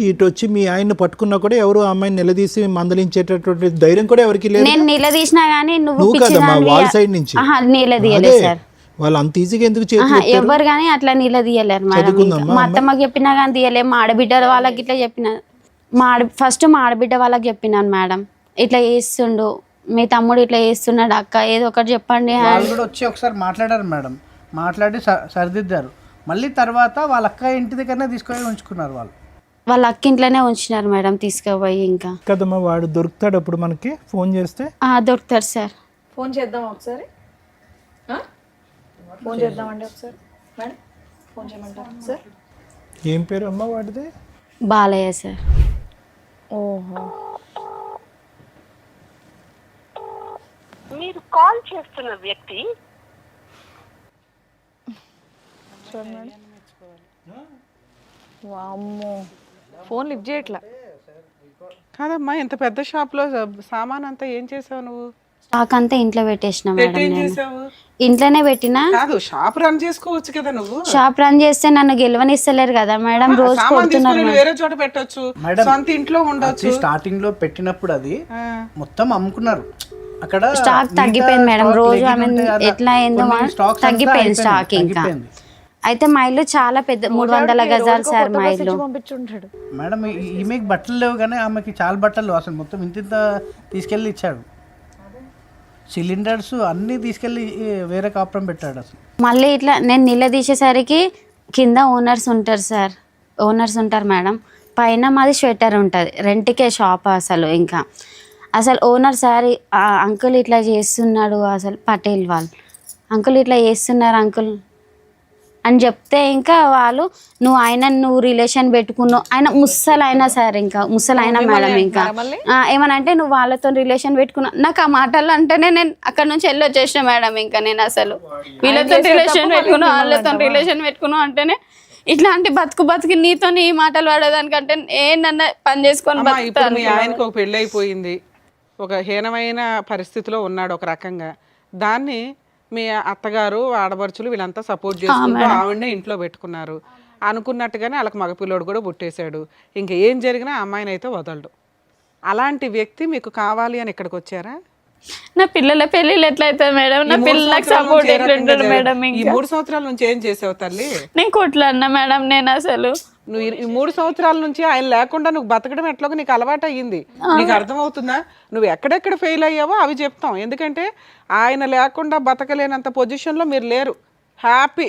ఇటు వచ్చి మీ ఆయన్ని పట్టుకున్నా కూడా ఎవరు ఆ అమ్మాయిని నిలదీసి మందలించేటటువంటి ధైర్యం కూడా ఎవరికి లేదు. నేను నిలదీసినా గానీ నువ్వు కదమ్మా వాళ్ళ సైడ్ నుంచి నిలదీయలేదు సార్. వాళ్ళు అంత ఈజీగా ఎందుకు ఎవరు కానీ అట్లా నిలదీయలేరు మేడం. మా అత్తమ్మకి చెప్పినా కానీ తీయలే. మా ఆడబిడ్డ వాళ్ళకి ఇట్లా చెప్పిన, ఫస్ట్ మా ఆడబిడ్డ వాళ్ళకి చెప్పినాను మేడం, ఇట్లా చేస్తుండు మీ తమ్ముడు, ఇట్లా చేస్తున్నాడు అక్క, ఏదో ఒకటి చెప్పండి. వాళ్ళు కూడా వచ్చి ఒకసారి మాట్లాడారు మేడం, మాట్లాడి సరిదిద్దారు. మళ్ళీ తర్వాత వాళ్ళ అక్క ఇంటి దగ్గరనే తీసుకొని ఉంచుకున్నారు. వాళ్ళ అక్క ఇంట్లోనే ఉంచినారు మేడం తీసుకుపోయి. ఇంకా కదమ్మా వాడు దొరుకుతాడు అప్పుడు మనకి ఫోన్ చేస్తే? దొరుకుతారు సార్. ఫోన్ చేద్దాం ఒకసారి, ఫోన్ చేద్దామండి ఒకసారి మేడం, ఫోన్ చేయమంటారు సార్? ఏం పేరు అమ్మ వాడిది? బాలయ్య సార్. ఓహో, మీరు కాల్ చేస్తున్న వ్యక్తి వామ్మో, ఫోన్ లిఫ్ట్ చేయట్లా. కాదమ్మా, ఇంత పెద్ద షాప్లో సామాన్ అంతా ఏం చేసావు నువ్వు? స్టాక్ అంతా ఇంట్లో పెట్టేసిన మేడం. ఏం నేను చేసావు? ఇంట్లోనే పెట్టినా. కాదు, షాప్ రన్ చేసుకోవచ్చు కదా నువ్వు. షాప్ రన్ చేస్తే నన్ను గెలవనిస్తలేరు కదా మేడం, రోజు సామాన్ తీసుకొని వేరే చోట పెట్టొచ్చు, సొంత ఇంట్లో ఉండొచ్చు. స్టార్టింగ్ లో పెట్టినప్పుడు అది మొత్తం అమ్ముకున్నారు. అక్కడ స్టాక్ తగ్గిపోయింది మేడం, రోజు ఆమె ఎట్లా అయిందో తగ్గిపోయింది స్టాక్. ఇంకా అయితే మా ఇల్లు చాలా పెద్ద 300 గజాలు సార్ మా ఇల్లు. పంపించుంటాడు మేడం. ఈమెకి బట్టలు లేవు కానీ ఆమెకి చాలా బట్టలు అసలు మొత్తం ఇంత తీసుకెళ్ళి ఇచ్చాడు. సిలిండర్స్ అన్నీ తీసుకెళ్ళి వేరే కాపురం పెట్టాడు అసలు. మళ్ళీ ఇట్లా నేను నిలదీసేసరికి కింద ఓనర్స్ ఉంటారు సార్, ఓనర్స్ ఉంటారు మేడం. పైన మాది స్వెటర్ ఉంటుంది, రెంట్కే షాప్. అసలు ఓనర్ సార్ అంకుల్ ఇట్లా చేస్తున్నాడు, అసలు పటేల్ వాళ్ళు అంకుల్ ఇట్లా చేస్తున్నారు అంకుల్ అని చెప్తే, ఇంకా వాళ్ళు నువ్వు రిలేషన్ పెట్టుకున్నావు, ఆయన ముసలైనా సార్, ఇంకా ముసలైనా మేడం. ఇంకా ఏమనంటే నువ్వు వాళ్ళతో రిలేషన్ పెట్టుకున్నావు. నాకు ఆ మాటలు అంటేనే నేను అక్కడ నుంచి వెళ్ళి వచ్చేసిన మేడం. ఇంకా నేను అసలు వీళ్ళతో రిలేషన్ పెట్టుకున్నావు, వాళ్ళతో రిలేషన్ పెట్టుకున్నావు అంటేనే ఇట్లాంటి బతుకు నీతో ఈ మాటలు వాడేదానికంటే ఏంటన్నా పని చేసుకొని బతుకుతాను. మీ ఆయనకు ఒక పెళ్ళి అయిపోయింది, ఒక హీనమైన పరిస్థితిలో ఉన్నాడు ఒక రకంగా. దాన్ని మీ అత్తగారు ఆడపడుచులు వీళ్ళంతా సపోర్ట్ చేసుకుంటూ ఆవిడనే ఇంట్లో పెట్టుకున్నారు. అనుకున్నట్టుగానే వాళ్ళకి మగపిల్లోడు కూడా పుట్టేశాడు. ఇంకా ఏం జరిగినా అమ్మాయిని అయితే వదలడు. అలాంటి వ్యక్తి మీకు కావాలి అని ఇక్కడికి వచ్చారా? నా పిల్లల పెళ్ళిళ్ళు ఎట్లయితుంది మేడం, నా పిల్లలకు సపోర్ట్ ఎట్లుంటాడు మేడం? ఈ 3 సంవత్సరాల నుంచి ఏం చేసావు తల్లి? నేను కొట్లాడినా మేడం. నేను అసలు నువ్వు ఈ 3 సంవత్సరాల నుంచి ఆయన లేకుండా నువ్వు బతకడం ఎట్లాగో నీకు అలవాటు అయ్యింది. నీకు అర్థమవుతుందా? నువ్వు ఎక్కడెక్కడ ఫెయిల్ అయ్యావో అవి చెప్తాం. ఎందుకంటే ఆయన లేకుండా బతకలేనంత పొజిషన్లో మీరు లేరు. హ్యాపీ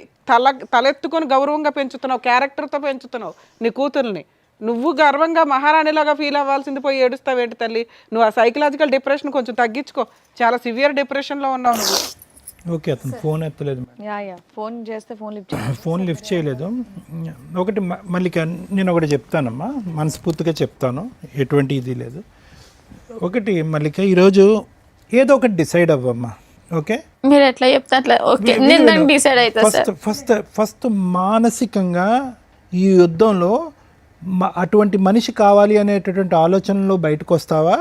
తలెత్తుకొని గౌరవంగా పెంచుతున్నావు, క్యారెక్టర్తో పెంచుతున్నావు నీ కూతుర్ని. నువ్వు గర్వంగా మహారాణిలాగా ఫీల్ అవ్వాల్సింది పోయి ఏడుస్తావేంటి తల్లి? నువ్వు ఆ సైకలాజికల్ డిప్రెషన్ కొంచెం తగ్గించుకో. చాలా సివియర్ డిప్రెషన్లో ఉన్నావు నువ్వు. ఓకే, అతను ఫోన్ ఎత్తలేదు. ఫోన్ చేస్తే ఫోన్ లిఫ్ట్ చేయలేదు. ఒకటి మళ్ళీ నేను ఒకటి చెప్తానమ్మా, మనస్ఫూర్తిగా చెప్తాను, ఎటువంటి ఇది లేదు. ఒకటి మల్లిక, ఈరోజు ఏదో ఒకటి డిసైడ్ అవ్వమ్మా. ఓకే, మీరు ఎట్లా చెప్తే అట్లా ఓకే, నేను దానికి డిసైడ్ అవుతా. ఫస్ట్ మానసికంగా ఈ యుద్ధంలో అటువంటి మనిషి కావాలి అనేటటువంటి ఆలోచనలో బయటకు వస్తావా,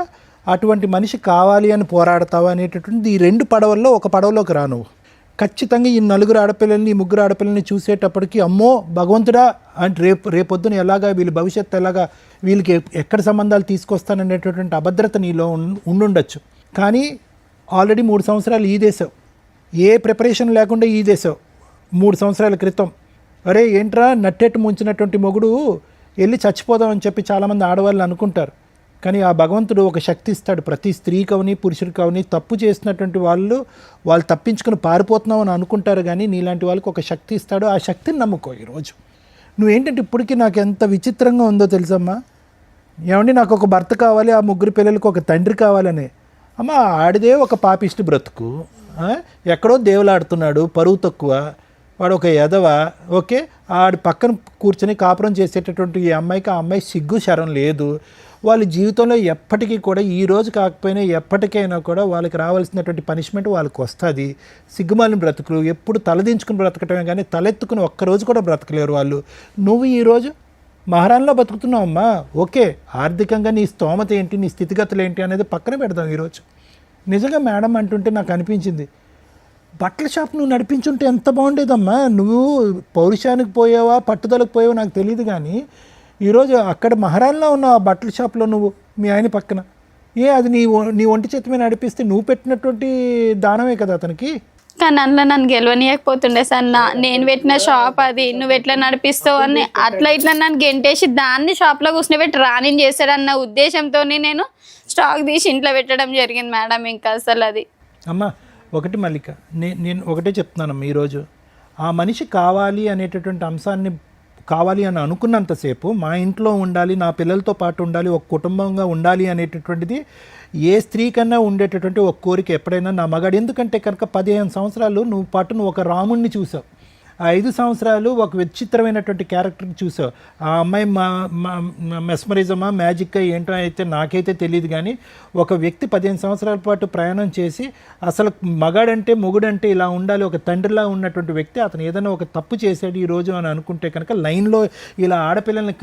అటువంటి మనిషి కావాలి అని పోరాడతావా అనేటటువంటి ఈ 2 పడవల్లో ఒక పడవలోకి రా నువ్వు. ఖచ్చితంగా ఈ 4 ఆడపిల్లల్ని, ఈ 3 ఆడపిల్లల్ని చూసేటప్పటికి అమ్మో భగవంతుడా అంటే రేపొద్దున ఎలాగా వీళ్ళ భవిష్యత్తు ఎలాగా, వీళ్ళకి ఎక్కడ సంబంధాలు తీసుకొస్తాననేటటువంటి అభద్రత నీలో ఉండుండొచ్చు. కానీ ఆల్రెడీ 3 సంవత్సరాలు ఈదేశావు, ఏ ప్రిపరేషన్ లేకుండా ఈదేశావు. 3 సంవత్సరాల క్రితం అరే ఏంట్రా నట్టెట్టు ముంచినటువంటి మొగుడు వెళ్ళి చచ్చిపోదామని చెప్పి చాలామంది ఆడవాళ్ళు అనుకుంటారు. కానీ ఆ భగవంతుడు ఒక శక్తి ఇస్తాడు. ప్రతి స్త్రీ కవని పురుషుడు కవని తప్పు చేసినటువంటి వాళ్ళు తప్పించుకుని పారిపోతున్నావు అని అనుకుంటారు, కానీ నీలాంటి వాళ్ళకి ఒక శక్తి ఇస్తాడు. ఆ శక్తిని నమ్ముకో. ఈరోజు నువ్వేంటంటే ఇప్పటికీ నాకు ఎంత విచిత్రంగా ఉందో తెలుసమ్మా. ఏమండి నాకు ఒక భర్త కావాలి, ఆ 3 పిల్లలకు ఒక తండ్రి కావాలని. అమ్మ ఆడిదే ఒక పాపిష్టి బ్రతుకు, ఎక్కడో దేవులాడుతున్నాడు, పరువు తక్కువ, వాడు ఒక ఎదవ. ఓకే, ఆడి పక్కన కూర్చొని కాపురం చేసేటటువంటి ఈ అమ్మాయికి ఆ అమ్మాయి సిగ్గు శరం లేదు. వాళ్ళ జీవితంలో ఎప్పటికీ కూడా ఈ రోజు కాకపోయినా ఎప్పటికైనా కూడా వాళ్ళకి రావాల్సినటువంటి పనిష్మెంట్ వాళ్ళకి వస్తుంది. సిగ్గుమాలిన బ్రతుకులు ఎప్పుడు తలదించుకుని బ్రతకటమే కానీ తలెత్తుకుని ఒక్కరోజు కూడా బ్రతకలేరు వాళ్ళు. నువ్వు ఈరోజు మహారాణిలో బతుకుతున్నావమ్మా, ఓకే, ఆర్థికంగా నీ స్తోమత ఏంటి, నీ స్థితిగతులు ఏంటి అనేది పక్కన పెడదాం. ఈరోజు నిజంగా మేడం అంటుంటే నాకు అనిపించింది, బట్టల షాప్ నువ్వు నడిపించుంటే ఎంత బాగుండేదమ్మా. నువ్వు పౌరుషానికి పోయావా పట్టుదలకు పోయావా నాకు తెలియదు, కానీ ఈరోజు అక్కడ మహారాణిలో ఉన్న ఆ బట్టల షాప్లో నువ్వు మీ ఆయన పక్కన అది నీ ఒంటి చేతి మీద నడిపిస్తే నువ్వు పెట్టినటువంటి దానమే కదా అతనికి. కానీ అందులో నన్ను గెలవనీయకపోతుండే సార్. నేను పెట్టిన షాప్ అది, నువ్వు ఎట్లా నడిపిస్తావు అని అట్లా ఇట్లా నన్ను గెంటేసి దాన్ని షాప్లో కూర్చొని రాని చేశాడన్న ఉద్దేశంతో నేను స్టాక్ తీసి ఇంట్లో పెట్టడం జరిగింది మేడం. ఇంకా అసలు అది అమ్మా ఒకటి మల్లిక, నేను ఒకటే చెప్తున్నానమ్మా, ఈరోజు ఆ మనిషి కావాలి అనేటటువంటి అంశాన్ని కావాలి అని అనుకున్నంతసేపు మా ఇంట్లో ఉండాలి, నా పిల్లలతో పాటు ఉండాలి, ఒక కుటుంబంగా ఉండాలి అనేటటువంటిది ఏ స్త్రీ కన్నా ఉండేటటువంటి ఒక కోరిక ఎప్పుడైనా నా మగాడు. ఎందుకంటే కనుక 15 సంవత్సరాలు నువ్వు ఒక రాముణ్ణి చూసావు, ఆ 5 సంవత్సరాలు ఒక విచిత్రమైనటువంటి క్యారెక్టర్ని చూసావు. ఆ అమ్మాయి మెస్మరిజమా మ్యాజిక్ ఏంటో అయితే నాకైతే తెలియదు, కానీ ఒక వ్యక్తి 15 సంవత్సరాల పాటు ప్రయాణం చేసి అసలు మగాడంటే మొగుడంటే ఇలా ఉండాలి, ఒక తండ్రిలా ఉన్నటువంటి వ్యక్తి అతను ఏదైనా ఒక తప్పు చేశాడు ఈరోజు అని అనుకుంటే కనుక లైన్లో ఇలా ఆడపిల్లల్ని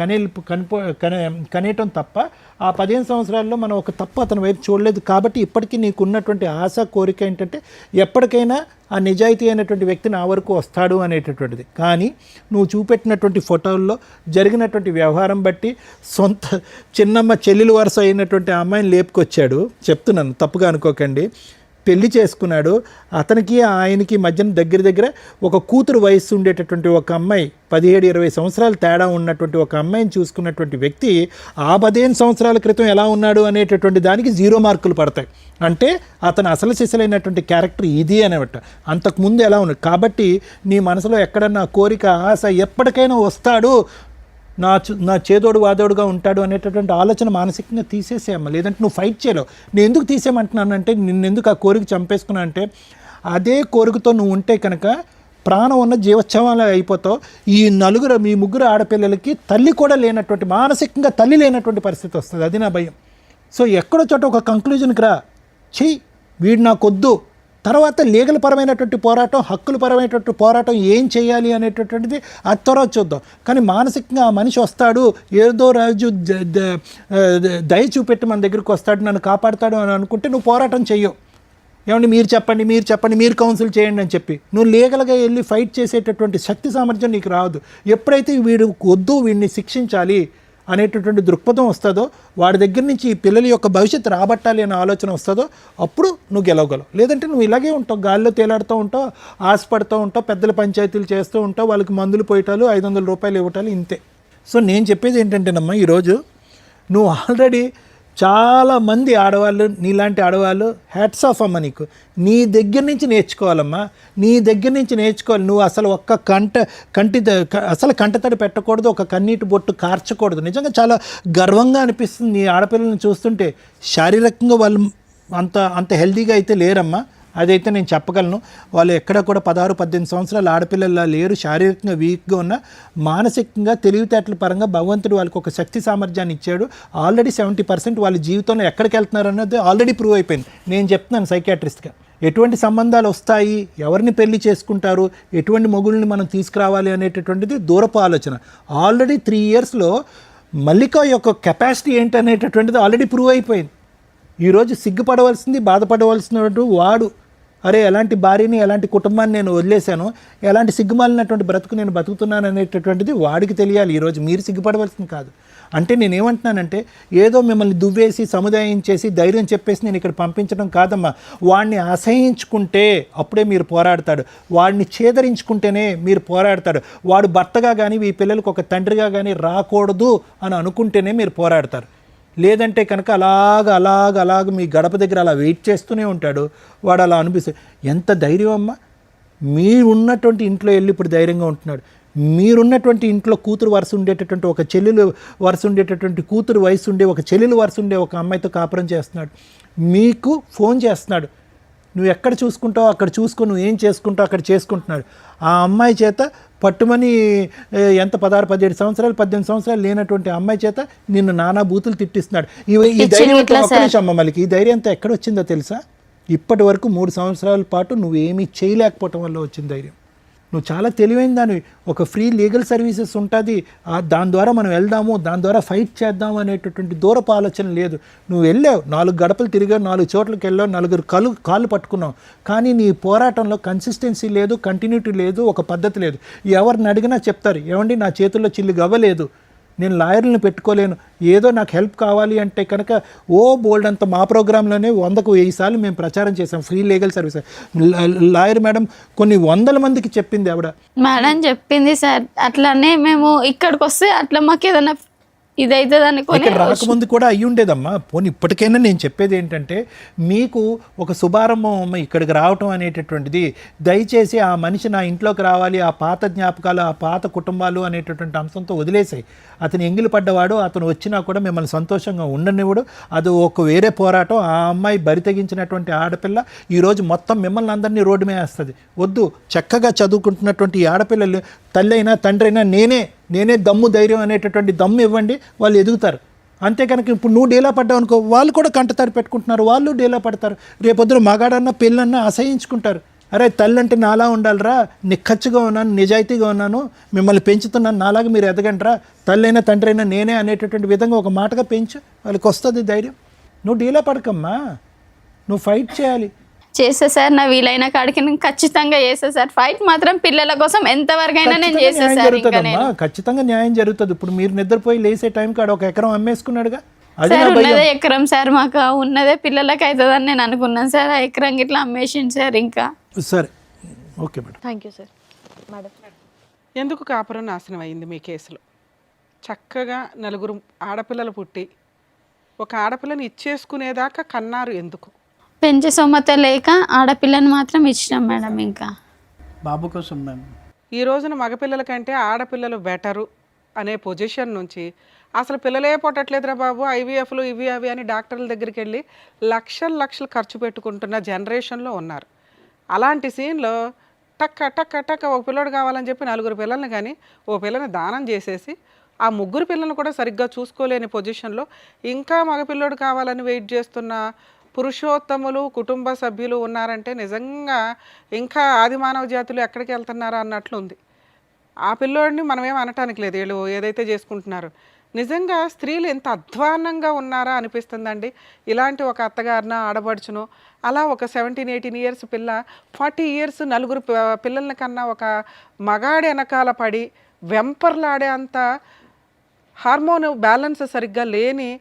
కనేయటం తప్ప ఆ 15 సంవత్సరాల్లో మనం ఒక తప్పు అతని వైపు చూడలేదు. కాబట్టి ఇప్పటికీ నీకు ఉన్నటువంటి ఆశ కోరిక ఏంటంటే ఎప్పటికైనా ఆ నిజాయితీ అయినటువంటి వ్యక్తి నా వరకు వస్తాడు అనేటటువంటిది. కానీ నువ్వు చూపెట్టినటువంటి ఫోటోల్లో జరిగినటువంటి వ్యవహారం బట్టి సొంత చిన్నమ్మ చెల్లెలు వరుస అయినటువంటి ఆ అమ్మాయిని లేపుకొచ్చాడు. చెప్తున్నాను, తప్పుగా అనుకోకండి. పెళ్లి చేసుకున్నాడు. అతనికి ఆయనకి మధ్యన దగ్గర ఒక కూతురు వయస్సు ఉండేటటువంటి ఒక అమ్మాయి, 17-20 సంవత్సరాలు తేడా ఉన్నటువంటి ఒక అమ్మాయిని చూసుకున్నటువంటి వ్యక్తి ఆ 15 సంవత్సరాల క్రితం ఎలా ఉన్నాడు అనేటటువంటి దానికి 0 మార్కులు పడతాయి. అంటే అతను అసలు సిసలైనటువంటి క్యారెక్టర్ ఇది అనమాట. అంతకుముందు ఎలా ఉన్నాడు. కాబట్టి నీ మనసులో ఎక్కడన్నా కోరిక ఆశ ఎప్పటికైనా వస్తాడు, నా చేదోడు వాదోడుగా ఉంటాడు అనేటటువంటి ఆలోచన మానసికంగా తీసేసేయమ్మ. లేదంటే నువ్వు ఫైట్ చేయలేవు. నేను ఎందుకు తీసేయమంటున్నానంటే, నిన్నెందుకు ఆ కోరిక చంపేసుకున్నా అంటే, అదే కోరికతో నువ్వు ఉంటే కనుక ప్రాణం ఉన్న జీవోత్సవాలు అయిపోతావు. మీ ముగ్గురు ఆడపిల్లలకి తల్లి కూడా లేనటువంటి, మానసికంగా తల్లి లేనటువంటి పరిస్థితి వస్తుంది. అది నా భయం. సో ఎక్కడో చోట ఒక కంక్లూజన్కి రా, వీడు నాకొద్దు. తర్వాత లీగల్ పరమైనటువంటి పోరాటం, హక్కుల పరమైనటువంటి పోరాటం ఏం చేయాలి అనేటటువంటిది అది తర్వాత చూద్దాం. కానీ మానసికంగా ఆ మనిషి వస్తాడు, ఏదో రాజు దయ చూపెట్టి మన దగ్గరికి వస్తాడు, నన్ను కాపాడుతాడు అని అనుకుంటే నువ్వు పోరాటం చెయ్యవు. ఏమండి మీరు చెప్పండి, మీరు కౌన్సిల్ చేయండి అని చెప్పి నువ్వు లీగల్గా వెళ్ళి ఫైట్ చేసేటటువంటి శక్తి సామర్థ్యం నీకు రాదు. ఎప్పుడైతే వీడు వద్దు, వీడిని శిక్షించాలి అనేటటువంటి దృక్పథం వస్తుందో, వాడి దగ్గర నుంచి ఈ పిల్లల యొక్క భవిష్యత్తు రాబట్టాలి అనే ఆలోచన వస్తుందో, అప్పుడు నువ్వు గెలవగలవు. లేదంటే నువ్వు ఇలాగే ఉంటావు, గాల్లో తేలాడుతూ ఉంటావు, ఆశపడుతూ ఉంటావు, పెద్దల పంచాయతీలు చేస్తూ ఉంటావు, వాళ్ళకి మందులు పోయటాలు, 500 రూపాయలు ఇవ్వటాలు, ఇంతే. సో నేను చెప్పేది ఏంటంటేనమ్మా, ఈరోజు నువ్వు ఆల్రెడీ చాలామంది ఆడవాళ్ళు, నీలాంటి ఆడవాళ్ళు హ్యాట్స్ ఆఫ్ అమ్మ. నీకు నీ దగ్గర నుంచి నేర్చుకోవాలమ్మా, నీ దగ్గర నుంచి నేర్చుకోవాలి. నువ్వు అసలు ఒక్క కంటతడి పెట్టకూడదు, ఒక కన్నీటి బొట్టు కార్చకూడదు. నిజంగా చాలా గర్వంగా అనిపిస్తుంది నీ ఆడపిల్లల్ని చూస్తుంటే. శారీరకంగా వాళ్ళు అంత హెల్తీగా అయితే లేరమ్మా, అదైతే నేను చెప్పగలను. వాళ్ళు ఎక్కడ కూడా 16-18 సంవత్సరాల ఆడపిల్లలా లేరు. శారీరకంగా వీక్గా ఉన్న, మానసికంగా తెలివితేటల పరంగా భగవంతుడు వాళ్ళకి ఒక శక్తి సామర్థ్యాన్ని ఇచ్చాడు. ఆల్రెడీ 70% వాళ్ళ జీవితంలో ఎక్కడికి వెళ్తున్నారు అన్నది ఆల్రెడీ ప్రూవ్ అయిపోయింది. నేను చెప్తున్నాను సైకియాట్రిస్ట్గా, ఎటువంటి సంబంధాలు వస్తాయి, ఎవరిని పెళ్లి చేసుకుంటారు, ఎటువంటి మొగుళ్ళని మనం తీసుకురావాలి అనేటటువంటిది దూరపు ఆలోచన. ఆల్రెడీ 3 ఇయర్స్లో మల్లిక యొక్క కెపాసిటీ ఏంటనేటటువంటిది ఆల్రెడీ ప్రూవ్ అయిపోయింది. ఈరోజు సిగ్గుపడవలసింది, బాధపడవలసినటువంటి వాడు, అరే ఎలాంటి భార్యని, ఎలాంటి కుటుంబాన్ని నేను వదిలేశాను, ఎలాంటి సిగ్గుమాలినటువంటి బ్రతుకు నేను బతుకుతున్నాను అనేటటువంటిది వాడికి తెలియాలి. ఈరోజు మీరు సిగ్గుపడవలసింది కాదు. అంటే నేనేమంటున్నానంటే, ఏదో మిమ్మల్ని దువ్వేసి సముదాయించేసి ధైర్యం చెప్పేసి నేను ఇక్కడ పంపించడం కాదమ్మా. వాడిని అసహించుకుంటే అప్పుడే మీరు పోరాడతాడు, వాడిని ఛేదరించుకుంటేనే మీరు పోరాడతాడు. వాడు భర్తగా కానీ ఈ పిల్లలకు ఒక తండ్రిగా కానీ రాకూడదు అని అనుకుంటేనే మీరు పోరాడతారు. లేదంటే కనుక అలాగ మీ గడప దగ్గర అలా వెయిట్ చేస్తూనే ఉంటాడు. వాడు అలా అనిపిస్తుంది. ఎంత ధైర్యం అమ్మా, మీరున్నటువంటి ఇంట్లో వెళ్ళి ఇప్పుడు ధైర్యంగా ఉంటున్నాడు. మీరున్నటువంటి ఇంట్లో కూతురు వరుస ఉండేటటువంటి, ఒక చెల్లెలు వరుస ఉండేటటువంటి, కూతురు వయసు ఉండే ఒక చెల్లెలు వరుస ఉండే ఒక అమ్మాయితో కాపురం చేస్తున్నాడు. మీకు ఫోన్ చేస్తున్నాడు, నువ్వు ఎక్కడ చూసుకుంటావు అక్కడ చూసుకుని నువ్వు ఏం చేసుకుంటావు అక్కడ చేసుకుంటున్నాడు. ఆ అమ్మాయి చేత పట్టుమని ఎంత 16, 17 సంవత్సరాలు 18 సంవత్సరాలు లేనటువంటి అమ్మాయి చేత నిన్ను నానా బూతులు తిట్టిస్తున్నాడు. ఈ ధైర్యం ఒక్క నిమిషం అమ్మ, మళ్ళీ ఈ ధైర్యం అంతా ఎక్కడ వచ్చిందో తెలుసా? ఇప్పటి వరకు 3 సంవత్సరాల పాటు నువ్వేమీ చేయలేకపోవటం వల్ల వచ్చిన ధైర్యం. నువ్వు చాలా తెలివైన దానివి. ఒక ఫ్రీ లీగల్ సర్వీసెస్ ఉంటుంది, దాని ద్వారా మనం వెళ్దాము, దాని ద్వారా ఫైట్ చేద్దాము అనేటటువంటి దూరపు ఆలోచన లేదు. నువ్వు వెళ్ళావు, 4 గడపలు తిరిగావు, 4 చోట్లకి వెళ్ళావు, 4 కాళ్ళు పట్టుకున్నావు. కానీ నీ పోరాటంలో కన్సిస్టెన్సీ లేదు, కంటిన్యూటీ లేదు, ఒక పద్ధతి లేదు. ఎవరిని అడిగినా చెప్తారు, ఏమండి నా చేతుల్లో చిల్లు గవ్వలేదు, నేను లాయర్లను పెట్టుకోలేను, ఏదో నాకు హెల్ప్ కావాలి అంటే కనుక బోల్డ్ అంత మా ప్రోగ్రాంలోనే 100కు 1000 సార్లు మేము ప్రచారం చేసాం free legal service. Lawyer madam కొన్ని 100 మందికి చెప్పింది ఆవిడ. మేడం చెప్పింది సార్, అట్లానే మేము ఇక్కడికి వస్తే అట్లా మాకు ఏదైనా ఇదైతుంది అనుకోని ఇక్కడ రాకముందు కూడా అయ్యి ఉండేదమ్మా. పోనీ ఇప్పటికైనా నేను చెప్పేది ఏంటంటే, మీకు ఒక శుభారంభం అమ్మ ఇక్కడికి రావటం అనేటటువంటిది. దయచేసి ఆ మనిషి నా ఇంట్లోకి రావాలి, ఆ పాత జ్ఞాపకాలు, ఆ పాత కుటుంబాలు అనేటటువంటి అంశంతో వదిలేసాయి. అతను ఎంగిలి పడ్డవాడు, అతను వచ్చినా కూడా మిమ్మల్ని సంతోషంగా ఉండనివ్వడు. అది ఒక వేరే పోరాటం. ఆ అమ్మాయి బరి తెగించినటువంటి ఆడపిల్ల ఈరోజు మొత్తం మిమ్మల్ని అందరినీ రోడ్డు మీద వేస్తుంది. వద్దు, చక్కగా చదువుకుంటున్నటువంటి ఈ ఆడపిల్లలు తల్లి అయినా తండ్రి అయినా నేనే దమ్ము ధైర్యం అనేటటువంటి దమ్ము ఇవ్వండి, వాళ్ళు ఎదుగుతారు. అంతే కనుక ఇప్పుడు నువ్వు డేలా పడ్డావు అనుకో, వాళ్ళు కూడా కంటతారు పెట్టుకుంటున్నారు, వాళ్ళు డేలా పడతారు. రేపొద్దున మగాడన్నా పెళ్ళన్నా అసహించుకుంటారు. అరే తల్లి అంటే నాలా ఉండాలిరా, నిక్కచ్చిగా ఉన్నాను, నిజాయితీగా ఉన్నాను, మిమ్మల్ని పెంచుతున్నాను, నాలాగా మీరు ఎదగండిరా, తల్లి అయినా తండ్రి అయినా నేనే అనేటటువంటి విధంగా ఒక మాటగా పెంచు, వాళ్ళకి వస్తుంది ధైర్యం. నువ్వు డీలా పడకమ్మా, నువ్వు ఫైట్ చేయాలి. చేస్తా సార్, నా వీలైన కాడికి నేను ఖచ్చితంగా చేస్తా సార్. ఫైట్ మాత్రం పిల్లల కోసం ఎంతవరకైనా నేను చేస్తా సార్. ఖచ్చితంగా న్యాయం జరుగుతుంది. ఇప్పుడు మీరు నిద్రపోయి లేసే టైం కాడ 1 ఎకరం అమ్మేసుకున్నాడుగా, అది సార్ ఉన్నదే ఎకరం సార్, మాకు ఉన్నదే పిల్లలకి అవుతుందని నేను అనుకున్నాను సార్. ఆ ఎకరం ఇట్లా అమ్మేసింది సార్. ఇంకా సరే, okay madam. Thank you sir. Madam, ఎందుకు కాపురం నాశనం అయింది మీ కేసులో? చక్కగా 4 ఆడపిల్లలు పుట్టి ఒక ఆడపిల్లని ఇచ్చేసుకునేదాకా కన్నారు ఎందుకు? పెంచే సొమ్మత లేక ఆడపిల్లని మాత్రం ఇచ్చినాం మేడం. ఇంకా బాబు కోసం మేము ఈ రోజున మగపిల్లల కంటే ఆడపిల్లలు బెటరు అనే పొజిషన్ నుంచి అసలు పిల్లలే పుట్టట్లేదురా బాబు, ఐవీఎఫ్లు ఇవి అవి అని డాక్టర్ల దగ్గరికి వెళ్ళి లక్షలు ఖర్చు పెట్టుకుంటున్న జనరేషన్లో ఉన్నారు. అలాంటి సీన్లో టక్క ఒక పిల్లడు కావాలని చెప్పి 4 పిల్లల్ని కానీ ఓ పిల్లని దానం చేసేసి ఆ 3 పిల్లలను కూడా సరిగ్గా చూసుకోలేని పొజిషన్లో ఇంకా మగపిల్లడు కావాలని వెయిట్ చేస్తున్న పురుషోత్తములు కుటుంబ సభ్యులు ఉన్నారంటే నిజంగా ఇంకా ఆది మానవ జాతులు ఎక్కడికి వెళ్తున్నారా అన్నట్లు ఉంది. ఆ పిల్లోడిని మనం ఏం అనటానికి లేదు, వీళ్ళు ఏదైతే చేసుకుంటున్నారు. నిజంగా స్త్రీలు ఎంత అధ్వాన్నంగా ఉన్నారా అనిపిస్తుందండి. ఇలాంటి ఒక అత్తగారిన ఆడబడుచును అలా ఒక 17-18 ఇయర్స్ పిల్ల 40 ఇయర్స్ 4 పిల్లల కన్నా ఒక మగాడి వెనకాల పడి వెంపర్లాడే అంత హార్మోన్ బ్యాలెన్స్ సరిగ్గా లేని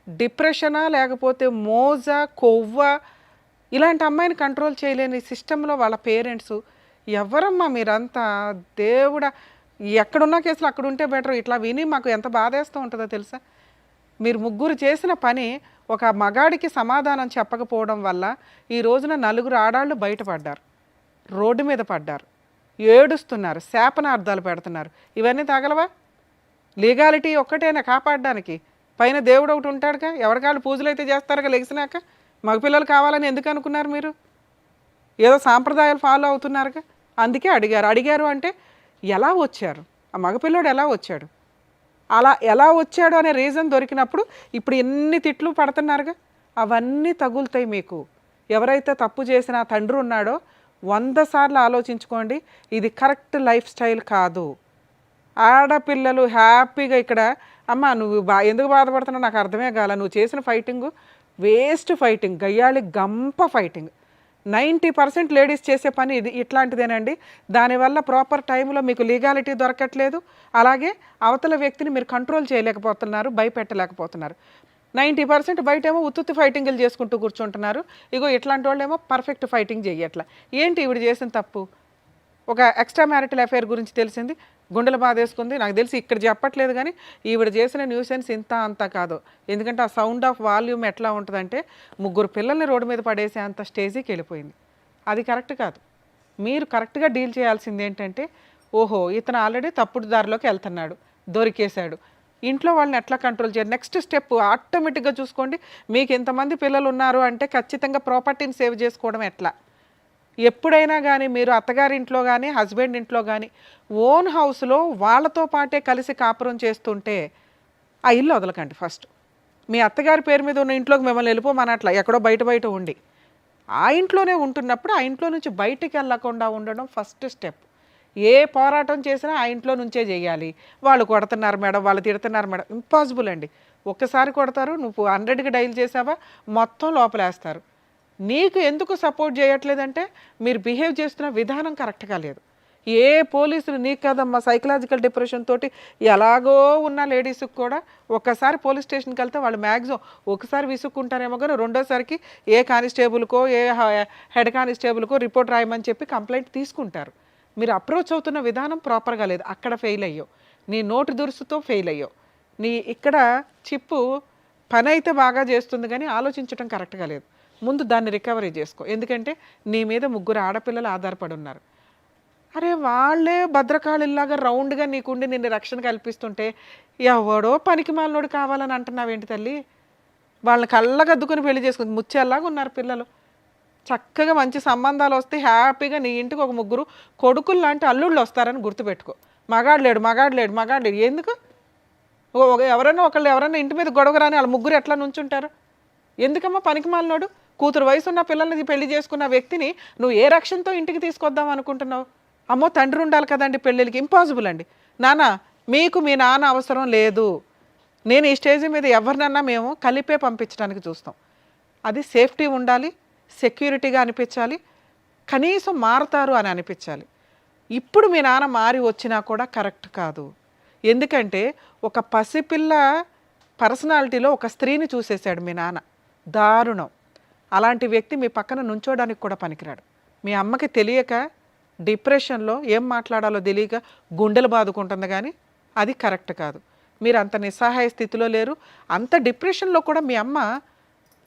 డిప్రెషనా లేకపోతే మోజా కొవ్వ ఇలాంటి అమ్మాయిని కంట్రోల్ చేయలేని సిస్టంలో వాళ్ళ పేరెంట్స్. ఎవరమ్మా మీరంతా? దేవుడా, ఎక్కడున్న కేసులు అక్కడ ఉంటే బెటర్. ఇట్లా విని మాకు ఎంత బాధేస్తూ ఉంటుందో తెలుసా? మీరు 3 చేసిన పని ఒక మగాడికి సమాధానం చెప్పకపోవడం వల్ల ఈ రోజున 4 ఆడాళ్ళు బయటపడ్డారు, రోడ్డు మీద పడ్డారు, ఏడుస్తున్నారు, శాపనార్థాలు పెడుతున్నారు. ఇవన్నీ తగలవా? లీగాలిటీ ఒక్కటేనా కాపాడడానికి? పైన దేవుడు ఒకటి ఉంటాడుగా, ఎవరికాళ్ళు పూజలు అయితే చేస్తారుగా లెగిసినాక. మగపిల్లలు కావాలని ఎందుకు అనుకున్నారు మీరు? ఏదో సాంప్రదాయాలు ఫాలో అవుతున్నారుగా, అందుకే అడిగారు అంటే ఎలా వచ్చారు, ఆ మగపిల్లడు ఎలా వచ్చాడు, అలా ఎలా వచ్చాడు అనే రీజన్ దొరికినప్పుడు ఇప్పుడు ఎన్ని తిట్లు పడుతున్నారుగా, అవన్నీ తగులుతాయి మీకు. ఎవరైతే తప్పు చేసిన తండ్రి ఉన్నాడో 100 సార్లు ఆలోచించుకోండి, ఇది కరెక్ట్ లైఫ్ స్టైల్ కాదు. ఆడపిల్లలు హ్యాపీగా ఇక్కడ అమ్మ నువ్వు ఎందుకు బాధపడుతున్నావు నాకు అర్థమే కాల, నువ్వు చేసిన ఫైటింగు వేస్ట్ ఫైటింగ్, గయ్యాళి గంప ఫైటింగ్. 90% లేడీస్ చేసే పని ఇది ఇట్లాంటిదేనండి. దానివల్ల ప్రాపర్ టైంలో మీకు లీగాలిటీ దొరకట్లేదు, అలాగే అవతల వ్యక్తిని మీరు కంట్రోల్ చేయలేకపోతున్నారు, భయపెట్టలేకపోతున్నారు. 90% బయటేమో ఉత్తుత్తి ఫైటింగ్లు చేసుకుంటూ కూర్చుంటున్నారు. ఇగో ఇట్లాంటి వాళ్ళు ఏమో పర్ఫెక్ట్ ఫైటింగ్ చెయ్యట్లా. ఏంటి ఈవిడ చేసిన తప్పు? ఒక ఎక్స్ట్రా మ్యారిటల్ అఫైర్ గురించి తెలిసింది, గుండెలు బాధేసుకుంది. నాకు తెలిసి ఇక్కడ చెప్పట్లేదు కానీ ఈవిడ చేసిన న్యూసెన్స్ ఇంత అంతా కాదు. ఎందుకంటే ఆ సౌండ్ ఆఫ్ వాల్యూమ్ ఎట్లా ఉంటుందంటే 3 పిల్లల్ని రోడ్డు మీద పడేసే అంత స్టేజ్కి వెళ్ళిపోయింది. అది కరెక్ట్ కాదు. మీరు కరెక్ట్గా డీల్ చేయాల్సింది ఏంటంటే, ఓహో ఇతను ఆల్రెడీ తప్పుడు దారిలోకి వెళ్తున్నాడు, దొరికేశాడు, ఇంట్లో వాళ్ళని ఎట్లా కంట్రోల్ చేయాలి? నెక్స్ట్ స్టెప్ ఆటోమేటిక్గా చూసుకోండి. మీకు ఇంతమంది పిల్లలు ఉన్నారు అంటే ఖచ్చితంగా ప్రాపర్టీని సేవ్ చేసుకోవడం ఎట్లా? ఎప్పుడైనా కానీ మీరు అత్తగారింట్లో కానీ హస్బెండ్ ఇంట్లో కానీ ఓన్ హౌస్లో వాళ్ళతో పాటే కలిసి కాపురం చేస్తుంటే ఆ ఇల్లు వదలకండి ఫస్ట్. మీ అత్తగారి పేరు మీద ఉన్న ఇంట్లోకి మిమ్మల్ని వెళ్ళిపోమనట్లా, ఎక్కడో బయట ఉండి ఆ ఇంట్లోనే ఉంటున్నప్పుడు ఆ ఇంట్లో నుంచి బయటికి వెళ్ళకుండా ఉండడం ఫస్ట్ స్టెప్. ఏ పోరాటం చేసినా ఆ ఇంట్లో నుంచే చేయాలి. వాళ్ళు కొడుతున్నారు మేడం, వాళ్ళు తిడుతున్నారు మేడం, ఇంపాసిబుల్ అండి. ఒక్కసారి కొడతారు, నువ్వు 100కి డైల్ చేసావా మొత్తం లోపలేస్తారు. నీకు ఎందుకు సపోర్ట్ చేయట్లేదంటే మీరు బిహేవ్ చేస్తున్న విధానం కరెక్ట్గా లేదు. ఏ పోలీసులు నీకు కదమ్మా సైకలాజికల్ డిప్రెషన్ తోటి ఎలాగో ఉన్న లేడీస్కి కూడా ఒక్కసారి పోలీస్ స్టేషన్కి వెళ్తే వాళ్ళు మ్యాక్సిమం ఒకసారి విసుక్కుంటారేమో కానీ రెండోసారికి ఏ కానిస్టేబుల్కో ఏ హెడ్ కానిస్టేబుల్కో రిపోర్ట్ రాయమని చెప్పి కంప్లైంట్ తీసుకుంటారు. మీరు అప్రోచ్ అవుతున్న విధానం ప్రాపర్గా లేదు, అక్కడ ఫెయిల్ అయ్యో. నీ నోటి దురుసుతో ఫెయిల్ అయ్యో. నీ ఇక్కడ చిప్పు పని అయితే బాగా చేస్తుంది కానీ ఆలోచించడం కరెక్ట్గా లేదు. ముందు దాన్ని రికవరీ చేసుకో. ఎందుకంటే నీ మీద 3 ఆడపిల్లలు ఆధారపడి ఉన్నారు. అరే వాళ్ళే భద్రకాళిలాగా రౌండ్గా నీకుండి నిన్ను రక్షణ కల్పిస్తుంటే ఎవడో పనికి మాలినోడు కావాలని అంటున్నావేంటి తల్లి? వాళ్ళని కళ్ళగద్దుకుని పెళ్లి చేసుకుంది ముచ్చేలాగా ఉన్నారు పిల్లలు. చక్కగా మంచి సంబంధాలు వస్తే హ్యాపీగా నీ ఇంటికి ఒక 3 కొడుకులు లాంటి అల్లుళ్ళు వస్తారని గుర్తుపెట్టుకో. మగాడు లేడు ఎందుకు? ఎవరైనా ఇంటి మీద గొడవ రాని వాళ్ళ 3 ఎట్లా నుంచుంటారు? ఎందుకమ్మా పనికి మాలినోడు? కూతురు వయసు ఉన్న పిల్లల్ని పెళ్లి చేసుకున్న వ్యక్తిని నువ్వు ఏ రక్షణతో ఇంటికి తీసుకొద్దాం అనుకుంటున్నావు? అమ్మో తండ్రి ఉండాలి కదండి పెళ్ళిళ్ళకి, ఇంపాసిబుల్ అండి. నాన్న మీకు మీ నాన్న అవసరం లేదు. నేను ఈ స్టేజ్ మీద ఎవరినన్నా మేము కలిపే పంపించడానికి చూస్తాం. అది సేఫ్టీ ఉండాలి, సెక్యూరిటీగా అనిపించాలి, కనీసం మారుతారు అని అనిపించాలి. ఇప్పుడు మీ నాన్న మారి వచ్చినా కూడా కరెక్ట్ కాదు. ఎందుకంటే ఒక పసిపిల్ల పర్సనాలిటీలో ఒక స్త్రీని చూసేశాడు మీ నాన్న. దారుణం. అలాంటి వ్యక్తి మీ పక్కన నుంచోడానికి కూడా పనికిరాడు. మీ అమ్మకి తెలియక డిప్రెషన్లో ఏం మాట్లాడాలో తెలియక గుండెలు బాదుకుంటుంది కానీ అది కరెక్ట్ కాదు. మీరు అంత నిస్సహాయ స్థితిలో లేరు. అంత డిప్రెషన్లో కూడా మీ అమ్మ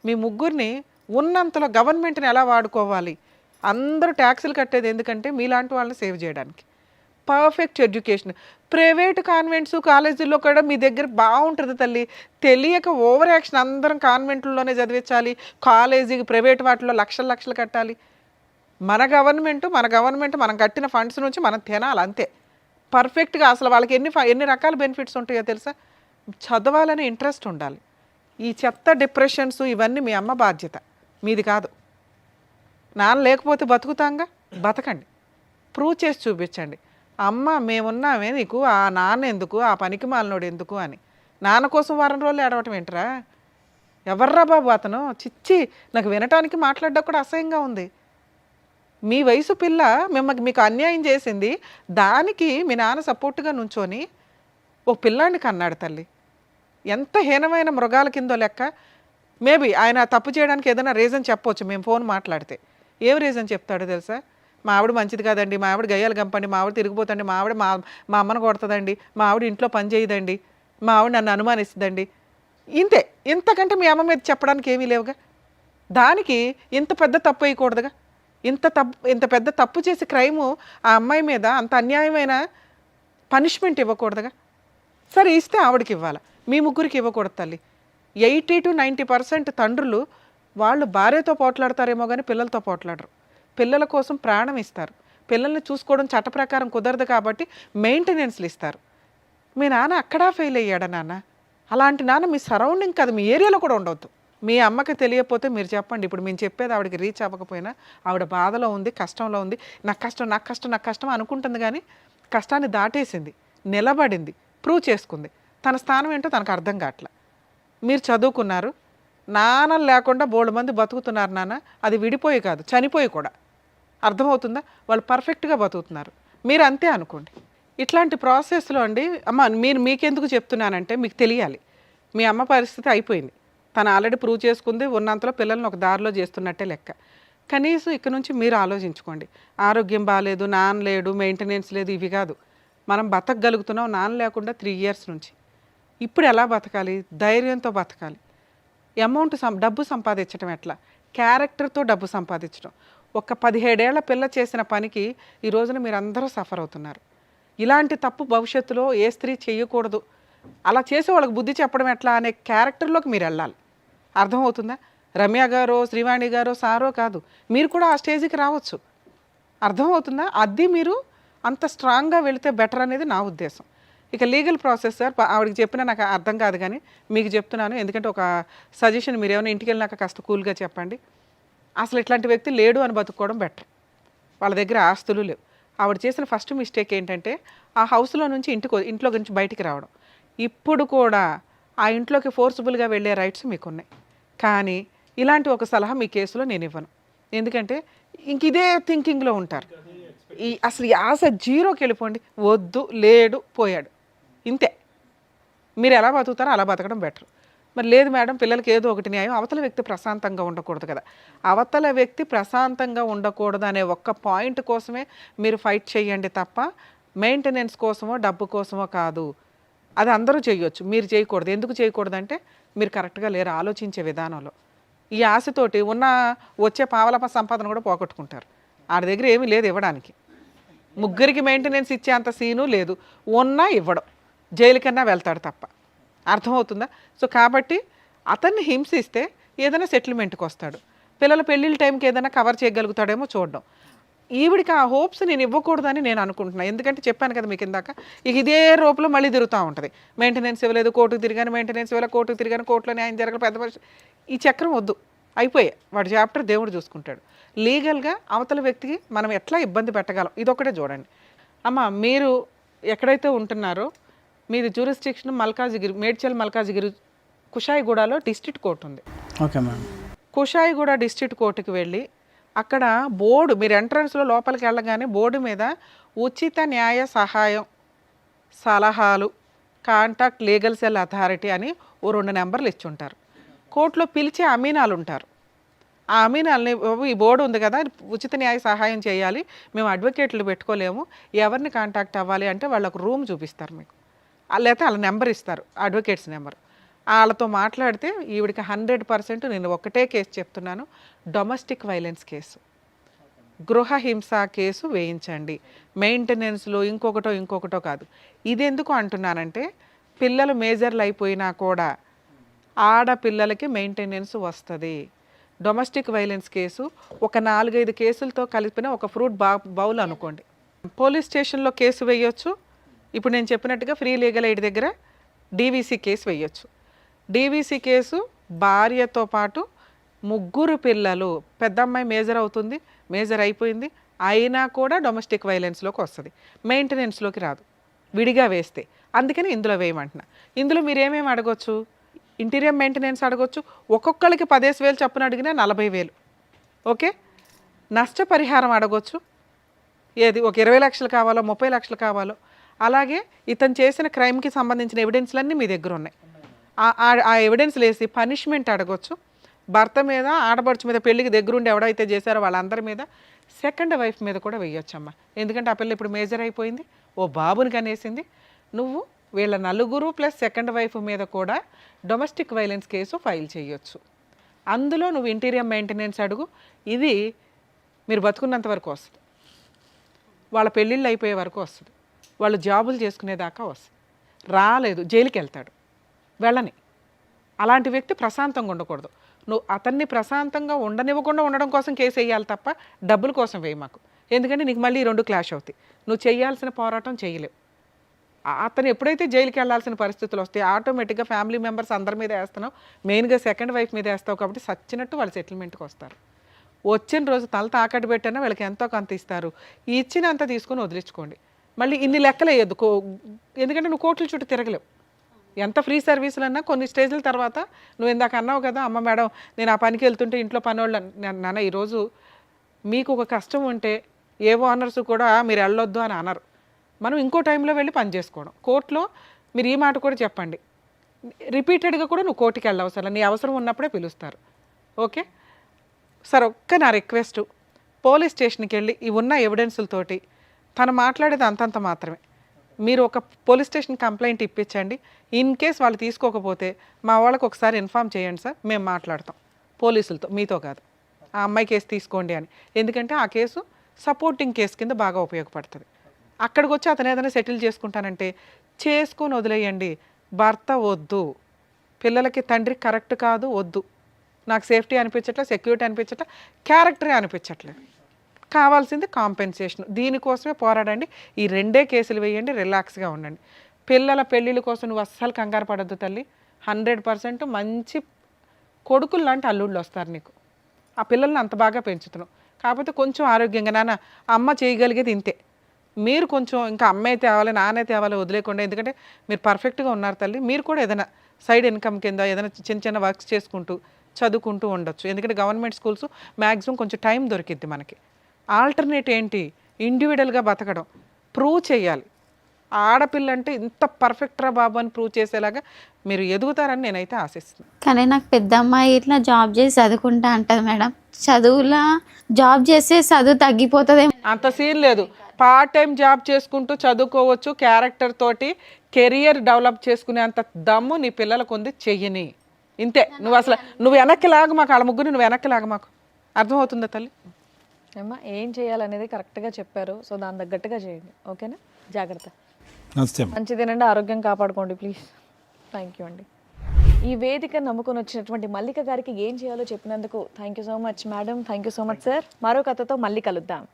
మీ 3 ఉన్నంతలో గవర్నమెంట్ని ఎలా వాడుకోవాలి, అందరూ ట్యాక్సులు కట్టేది ఎందుకంటే మీలాంటి వాళ్ళని సేవ్ చేయడానికి. పర్ఫెక్ట్ ఎడ్యుకేషన్ ప్రైవేట్ కాన్వెంట్స్ కాలేజీల్లో కూడా మీ దగ్గర బాగుంటుంది తల్లి. తెలియక ఓవర్ యాక్షన్, అందరం కాన్వెంట్లలోనే చదివించాలి, కాలేజీకి ప్రైవేట్ వాటిలో లక్షలు కట్టాలి. మన గవర్నమెంట్ మనం కట్టిన ఫండ్స్ నుంచి మనం తినాలి అంతే. పర్ఫెక్ట్గా అసలు వాళ్ళకి ఎన్ని రకాల బెనిఫిట్స్ ఉంటాయో తెలుసా? చదవాలని ఇంట్రెస్ట్ ఉండాలి. ఈ చెత్త డిప్రెషన్స్ ఇవన్నీ మీ అమ్మ బాధ్యత, మీది కాదు. నాన్న లేకపోతే బతుకుతాంగా, బతకండి, ప్రూవ్ చేసి చూపించండి. అమ్మ మేమున్నామే నీకు, ఆ నాన్న ఎందుకు, ఆ పనికి మాలినోడు ఎందుకు అని. నాన్న కోసం వారం రోజులు ఏడవటం ఏంటరా? ఎవర్రా బాబు అతను? చిచ్చి, నాకు వినటానికి మాట్లాడడం కూడా అసహ్యంగా ఉంది. మీ వయసు పిల్ల మీకు అన్యాయం చేసింది, దానికి మీ నాన్న సపోర్ట్గా నుంచొని ఓ పిల్లాడిని కన్నాడు తల్లి. ఎంత హీనమైన మృగాల కిందో లెక్క. మేబీ ఆయన తప్పు చేయడానికి ఏదైనా రీజన్ చెప్పవచ్చు, మేము ఫోన్ మాట్లాడితే. ఏం రీజన్ చెప్తాడో తెలుసా? మా ఆవిడ మంచిది కాదండి, మా ఆవిడ గయ్యాలు గంపండి, మా ఆవిడ తిరిగిపోతండి, మా ఆవిడ మా అమ్మను కొడుతుందండి, మా ఆవిడ ఇంట్లో పని చేయదండి, మా ఆవిడ నన్ను అనుమానిస్తుందండి. ఇంతే. ఇంతకంటే మీ అమ్మ మీద చెప్పడానికి ఏమీ లేవుగా. దానికి ఇంత పెద్ద తప్పు వేయకూడదుగా. ఇంత పెద్ద తప్పు చేసి క్రైము ఆ అమ్మాయి మీద అంత అన్యాయమైన పనిష్మెంట్ ఇవ్వకూడదుగా. సరే ఇస్తే ఆవిడకి ఇవ్వాలి, మీ 3కి ఇవ్వకూడదు తల్లి. 80 to 90% తండ్రులు వాళ్ళు భార్యతో పోట్లాడతారేమో కానీ పిల్లలతో పోట్లాడరు. పిల్లల కోసం ప్రాణం ఇస్తారు. పిల్లల్ని చూసుకోవడం చట్ట ప్రకారం కుదరదు కాబట్టి మెయింటెనెన్స్లు ఇస్తారు. మీ నాన్న అక్కడా ఫెయిల్ అయ్యాడా నాన్న? అలాంటి నాన్న మీ సరౌండింగ్ కాదు, మీ ఏరియాలో కూడా ఉండవద్దు. మీ అమ్మకి తెలియకపోతే మీరు చెప్పండి. ఇప్పుడు మేము చెప్పేది ఆవిడకి రీచ్ అవ్వకపోయినా ఆవిడ బాధలో ఉంది, కష్టంలో ఉంది. నాకు కష్టం అనుకుంటుంది కానీ కష్టాన్ని దాటేసింది, నిలబడింది, ప్రూవ్ చేసుకుంది. తన స్థానం ఏంటో తనకు అర్థం కావట్లా. మీరు చదువుకున్నారు, నాన్న లేకుండా బోల్డ్ మంది బతుకుతున్నారు నాన్న. అది విడిపోయి కాదు, చనిపోయి కూడా. అర్థమవుతుందా? వాళ్ళు పర్ఫెక్ట్గా బతుకుతున్నారు, మీరు అంతే అనుకోండి. ఇట్లాంటి ప్రాసెస్లో అండి అమ్మ మీకెందుకు చెప్తున్నానంటే మీకు తెలియాలి. మీ అమ్మ పరిస్థితి అయిపోయింది, తను ఆల్రెడీ ప్రూవ్ చేసుకుంది. ఉన్నంతలో పిల్లల్ని ఒక దారిలో చేస్తున్నట్టే లెక్క. కనీసం ఇక్కడ నుంచి మీరు ఆలోచించుకోండి. ఆరోగ్యం బాగాలేదు, నాన్న లేడు, మెయింటెనెన్స్ లేదు, ఇవి కాదు. మనం బతకగలుగుతున్నాం నాన్న లేకుండా 3 years నుంచి. ఇప్పుడు ఎలా బతకాలి? ధైర్యంతో బతకాలి. డబ్బు సంపాదించడం ఎట్లా? క్యారెక్టర్తో డబ్బు సంపాదించడం. ఒక 17 ఏళ్ల పిల్ల చేసిన పనికి ఈ రోజున మీరు అందరూ సఫర్ అవుతున్నారు. ఇలాంటి తప్పు భవిష్యత్తులో ఏ స్త్రీ చేయకూడదు. అలా చేసే వాళ్ళకి బుద్ధి చెప్పడం ఎట్లా అనే క్యారెక్టర్లోకి మీరు వెళ్ళాలి. అర్థమవుతుందా? రమ్య గారో శ్రీవాణి గారో సారో కాదు, మీరు కూడా ఆ స్టేజ్కి రావచ్చు. అర్థమవుతుందా? అది మీరు అంత స్ట్రాంగ్గా వెళితే బెటర్ అనేది నా ఉద్దేశం. ఇక లీగల్ ప్రాసెస్ సార్, ఆవిడకి చెప్పినా నాకు అర్థం కాదు కానీ మీకు చెప్తున్నాను, ఎందుకంటే ఒక సజెషన్, మీరు ఏమైనా ఇంటికి వెళ్ళినాక కాస్త కూల్గా చెప్పండి. అసలు ఇట్లాంటి వ్యక్తి లేడు అని బతుక్కోవడం బెటర్. వాళ్ళ దగ్గర ఆస్తులు లేవు. ఆవిడ చేసిన ఫస్ట్ మిస్టేక్ ఏంటంటే ఆ హౌస్లో నుంచి ఇంట్లో నుంచి బయటికి రావడం. ఇప్పుడు కూడా ఆ ఇంట్లోకి ఫోర్స్ఫుల్గా వెళ్ళే రైట్స్ మీకు ఉన్నాయి. కానీ ఇలాంటి ఒక సలహా మీ కేసులో నేను ఇవ్వను. ఎందుకంటే ఇంక ఇదే థింకింగ్లో ఉంటారు. అసలు ఈ ఆశ జీరోకి వెళ్ళిపోండి. వద్దు, లేడు, పోయాడు, ఇంతే. మీరు ఎలా బతుకుతారో అలా బతకడం బెటర్. మరి లేదు మేడం, పిల్లలకి ఏదో ఒకటి న్యాయం, అవతల వ్యక్తి ప్రశాంతంగా ఉండకూడదు కదా. అవతల వ్యక్తి ప్రశాంతంగా ఉండకూడదు అనే ఒక్క పాయింట్ కోసమే మీరు ఫైట్ చేయండి తప్ప మెయింటెనెన్స్ కోసమో డబ్బు కోసమో కాదు. అది అందరూ చేయొచ్చు, మీరు చేయకూడదు. ఎందుకు చేయకూడదు అంటే మీరు కరెక్ట్గా లేరు ఆలోచించే విధానంలో. ఈ ఆశతోటి వచ్చే పావలప సంపాదన కూడా పోగొట్టుకుంటారు. ఆడి దగ్గర ఏమీ లేదు ఇవ్వడానికి. ముగ్గురికి మెయింటెనెన్స్ ఇచ్చే అంత సీను లేదు. ఉన్నా ఇవ్వడం, జైలు కన్నా వెళ్తాడు తప్ప. అర్థమవుతుందా? సో కాబట్టి అతన్ని హింసిస్తే ఏదైనా సెటిల్మెంట్కి వస్తాడు. పిల్లల పెళ్ళిళ్ళ టైంకి ఏదైనా కవర్ చేయగలుగుతాడేమో చూడడం. ఈవిడికి ఆ హోప్స్ నేను ఇవ్వకూడదని నేను అనుకుంటున్నాను. ఎందుకంటే చెప్పాను కదా మీకు ఇందాక, ఇక ఇదే రూపంలో మళ్ళీ తిరుగుతూ ఉంటుంది. మెయింటెనెన్స్ ఇవ్వలేదు, కోర్టుకు తిరిగాను, మెయింటెనెన్స్ ఇవ్వలేదు, కోర్టుకు తిరిగాను, కోర్టులో న్యాయం జరగదు, పెద్ద పరిస్థితి. ఈ చక్రం వద్దు, అయిపోయాయి. వాడి చాప్టర్ దేవుడు చూసుకుంటాడు. లీగల్గా అవతల వ్యక్తికి మనం ఎట్లా ఇబ్బంది పెట్టగలం, ఇదొక్కటే చూడండి. అమ్మ, మీరు ఎక్కడైతే ఉంటున్నారో మీది జ్యూరిస్డిక్షన్ మల్కాజిగిరి, మేడ్చల్ మల్కాజిగిరి, కుషాయిగూడలో డిస్ట్రిక్ట్ కోర్టు ఉంది. Okay madam. కుషాయిగూడ డిస్ట్రిక్ట్ కోర్టుకి వెళ్ళి అక్కడ బోర్డు, మీరు ఎంట్రన్స్లో లోపలికి వెళ్ళగానే బోర్డు మీద ఉచిత న్యాయ సహాయం సలహాలు, కాంటాక్ట్ లీగల్ సెల్ అథారిటీ అని ఓ 2 నెంబర్లు ఇచ్చి ఉంటారు. కోర్టులో పిలిచే అమీనాలు ఉంటారు. ఆ అమీనాల్ని, ఈ బోర్డు ఉంది కదా, ఉచిత న్యాయ సహాయం చేయాలి, మేము అడ్వకేట్లు పెట్టుకోలేము, ఎవరిని కాంటాక్ట్ అవ్వాలి అంటే వాళ్ళకు రూమ్ చూపిస్తారు మీకు, లేకపోతే వాళ్ళ నెంబర్ ఇస్తారు, అడ్వకేట్స్ నెంబర్. వాళ్ళతో మాట్లాడితే ఈవిడికి 100%, నేను ఒకటే కేసు చెప్తున్నాను, డొమెస్టిక్ వైలెన్స్ కేసు, గృహహింస కేసు వేయించండి. మెయింటెనెన్స్లో ఇంకొకటో కాదు. ఇది ఎందుకు అంటున్నానంటే పిల్లలు మేజర్లు అయిపోయినా కూడా ఆడపిల్లలకి మెయింటెనెన్స్ వస్తుంది. డొమెస్టిక్ వైలెన్స్ కేసు ఒక 4-5 కేసులతో కలిపిన ఒక ఫ్రూట్ బౌల్ అనుకోండి. పోలీస్ స్టేషన్లో కేసు వేయొచ్చు. ఇప్పుడు నేను చెప్పినట్టుగా ఫ్రీ లీగల్ ఎయిడ్ దగ్గర డీవీసీ కేసు వేయొచ్చు. డీవీసీ కేసు భార్యతో పాటు 3 పిల్లలు, పెద్ద అమ్మాయి మేజర్ అయిపోయింది, అయినా కూడా డొమెస్టిక్ వైలెన్స్లోకి వస్తుంది, మెయింటెనెన్స్లోకి రాదు, విడిగా వేస్తే. అందుకని ఇందులో వేయమంటున్నా. ఇందులో మీరు ఏమేమి అడగొచ్చు? ఇంటీరియర్ మెయింటెనెన్స్ అడగొచ్చు. ఒక్కొక్కరికి 15,000 చొప్పున అడిగినా 40,000. ఓకే. నష్టపరిహారం అడగొచ్చు. ఏది ఒక 20 లక్షలు కావాలో 30 లక్షలు కావాలో. అలాగే ఇతను చేసిన క్రైమ్కి సంబంధించిన ఎవిడెన్స్లన్నీ మీ దగ్గర ఉన్నాయి. ఆ ఎవిడెన్స్లు వేసి పనిష్మెంట్ అడగొచ్చు. భర్త మీద, ఆడపడుచు మీద, పెళ్ళికి దగ్గరుండి ఎవడైతే చేశారో వాళ్ళందరి మీద, సెకండ్ వైఫ్ మీద కూడా వేయొచ్చమ్మా. ఎందుకంటే ఆ పిల్ల ఇప్పుడు మేజర్ అయిపోయింది, ఓ బాబుని కనేసింది. నువ్వు వీళ్ళ 4 ప్లస్ సెకండ్ వైఫ్ మీద కూడా డొమెస్టిక్ వైలెన్స్ కేసు ఫైల్ చేయొచ్చు. అందులో నువ్వు ఇంటీరియర్ మెయింటెనెన్స్ అడుగు. ఇది మీరు బతుకున్నంత వరకు వస్తుంది, వాళ్ళ పెళ్ళిళ్ళు అయిపోయే వరకు వస్తుంది, వాళ్ళు జాబులు చేసుకునేదాకా వస్తుంది. రాలేదు, జైలుకి వెళ్తాడు, వెళ్ళని. అలాంటి వ్యక్తి ప్రశాంతంగా ఉండకూడదు. నువ్వు అతన్ని ప్రశాంతంగా ఉండనివ్వకుండా ఉండడం కోసం కేసు వేయాలి తప్ప డబ్బుల కోసం వేయి మాకు. ఎందుకంటే నీకు మళ్ళీ 2 క్లాష్ అవుతాయి. నువ్వు చేయాల్సిన పోరాటం చేయలేవు. అతను ఎప్పుడైతే జైలుకి వెళ్ళాల్సిన పరిస్థితులు వస్తాయి, ఆటోమేటిక్గా ఫ్యామిలీ మెంబర్స్ అందరి మీద వేస్తున్నావు, మెయిన్గా సెకండ్ వైఫ్ మీద వేస్తావు. కాబట్టి సచ్చినట్టు వాళ్ళు సెటిల్మెంట్కి వస్తారు. వచ్చిన రోజు తల తాకట్టు పెట్టినా వీళ్ళకి ఎంతో కొంత ఇస్తారు, ఇచ్చినంత తీసుకొని వదిలించుకోండి. మళ్ళీ ఇన్ని లెక్కలు వేయద్దు, ఎందుకంటే నువ్వు కోర్టుల చుట్టూ తిరగలేవు. ఎంత ఫ్రీ సర్వీసులు అన్నా కొన్ని స్టేజ్ల తర్వాత, నువ్వు ఇందాక అన్నావు కదా, అమ్మ మేడం నేను ఆ పనికి వెళ్తుంటే ఇంట్లో పనివాళ్ళు, నాన్న ఈరోజు మీకు ఒక కష్టం ఉంటే ఏ ఓనర్స్ కూడా మీరు వెళ్ళొద్దు అని అనరు. మనం ఇంకో టైంలో వెళ్ళి పని చేసుకోవడం. కోర్టులో మీరు ఈ మాట కూడా చెప్పండి, రిపీటెడ్గా కూడా నువ్వు కోర్టుకి వెళ్ళవసరం, నీ అవసరం ఉన్నప్పుడే పిలుస్తారు. ఓకే సార్, ఒక్క నా రిక్వెస్ట్, పోలీస్ స్టేషన్కి వెళ్ళి ఈ ఉన్న ఎవిడెన్సులతోటి తను మాట్లాడేది అంతంత మాత్రమే. మీరు ఒక పోలీస్ స్టేషన్ కంప్లైంట్ ఇప్పించండి. ఇన్ కేస్ వాళ్ళు తీసుకోకపోతే మా వాళ్ళకి ఒకసారి ఇన్ఫామ్ చేయండి సార్, మేము మాట్లాడతాం పోలీసులతో, మీతో కాదు. ఆ అమ్మాయి కేసు తీసుకోండి అని. ఎందుకంటే ఆ కేసు సపోర్టింగ్ కేసు కింద బాగా ఉపయోగపడుతుంది. అక్కడికి వచ్చి అతను ఏదైనా సెటిల్ చేసుకుంటానంటే చేసుకొని వదిలేయండి. భర్త వద్దు, పిల్లలకి తండ్రి కరెక్ట్ కాదు వద్దు, నాకు సేఫ్టీ అనిపించట్లేదు, సెక్యూరిటీ అనిపించట్లేదు, క్యారెక్టరే అనిపించట్లేదు, కావాల్సింది కాంపెన్సేషన్. దీనికోసమే పోరాడండి. ఈ 2 కేసులు వేయండి, రిలాక్స్గా ఉండండి. పిల్లల పెళ్ళిళ్ళ కోసం నువ్వు అస్సలు కంగారు పడద్దు తల్లి. 100% మంచి కొడుకులు లాంటి అల్లుళ్ళు వస్తారు నీకు. ఆ పిల్లల్ని అంత బాగా పెంచుతున్నావు. కాకపోతే కొంచెం ఆరోగ్యంగా, నాన్న అమ్మ చేయగలిగేది ఇంతే, మీరు కొంచెం ఇంకా అమ్మాయి తేవాలి నాన్నే తేవాలి వదిలేకుండా, ఎందుకంటే మీరు పర్ఫెక్ట్గా ఉన్నారు తల్లి. మీరు కూడా ఏదైనా సైడ్ ఇన్కమ్ కింద ఏదైనా చిన్న చిన్న వర్క్స్ చేసుకుంటూ చదువుకుంటూ ఉండొచ్చు. ఎందుకంటే గవర్నమెంట్ స్కూల్స్ మ్యాక్సిమం కొంచెం టైం దొరికిద్ది మనకి. ఆల్టర్నేట్ ఏంటి, ఇండివిజువల్గా బతకడం, ప్రూవ్ చేయాలి. ఆడపిల్ల అంటే ఇంత పర్ఫెక్ట్ రా బాబు అని ప్రూవ్ చేసేలాగా మీరు ఎదుగుతారని నేనైతే ఆశిస్తున్నాను. కానీ నాకు పెద్ద అమ్మాయి ఇట్లా జాబ్ చేసి చదువుకుంటా అంటది మేడం. చదువులా జాబ్ చేస్తే చదువు తగ్గిపోతుంది. అంత సీన్ లేదు. పార్ట్ టైం జాబ్ చేసుకుంటూ చదువుకోవచ్చు. క్యారెక్టర్ తోటి కెరియర్ డెవలప్ చేసుకునే అంత దమ్ము నీ పిల్లలకు ఉంది, చెయ్యని. ఇంతే. నువ్వు అసలు నువ్వు వెనక్కి లాగు మాకు, వాళ్ళ ముగ్గురు నువ్వు వెనక్కి లాగు మాకు. అర్థమవుతుందా తల్లి? ఏమ్మా ఏం చేయాలనేది కరెక్ట్గా చెప్పారు. సో దాని తగ్గట్టుగా చేయండి, ఓకేనా? జాగ్రత్త. నమస్తే అమ్మా. మంచి తినండి, ఆరోగ్యం కాపాడుకోండి ప్లీజ్. థ్యాంక్ యూ అండి. ఈ వేదిక నమ్ముకొని వచ్చినటువంటి మల్లిక గారికి ఏం చేయాలో చెప్పినందుకు thank you so much madam. Thank you so much sir. మరో కథతో మళ్ళీ కలుద్దాం.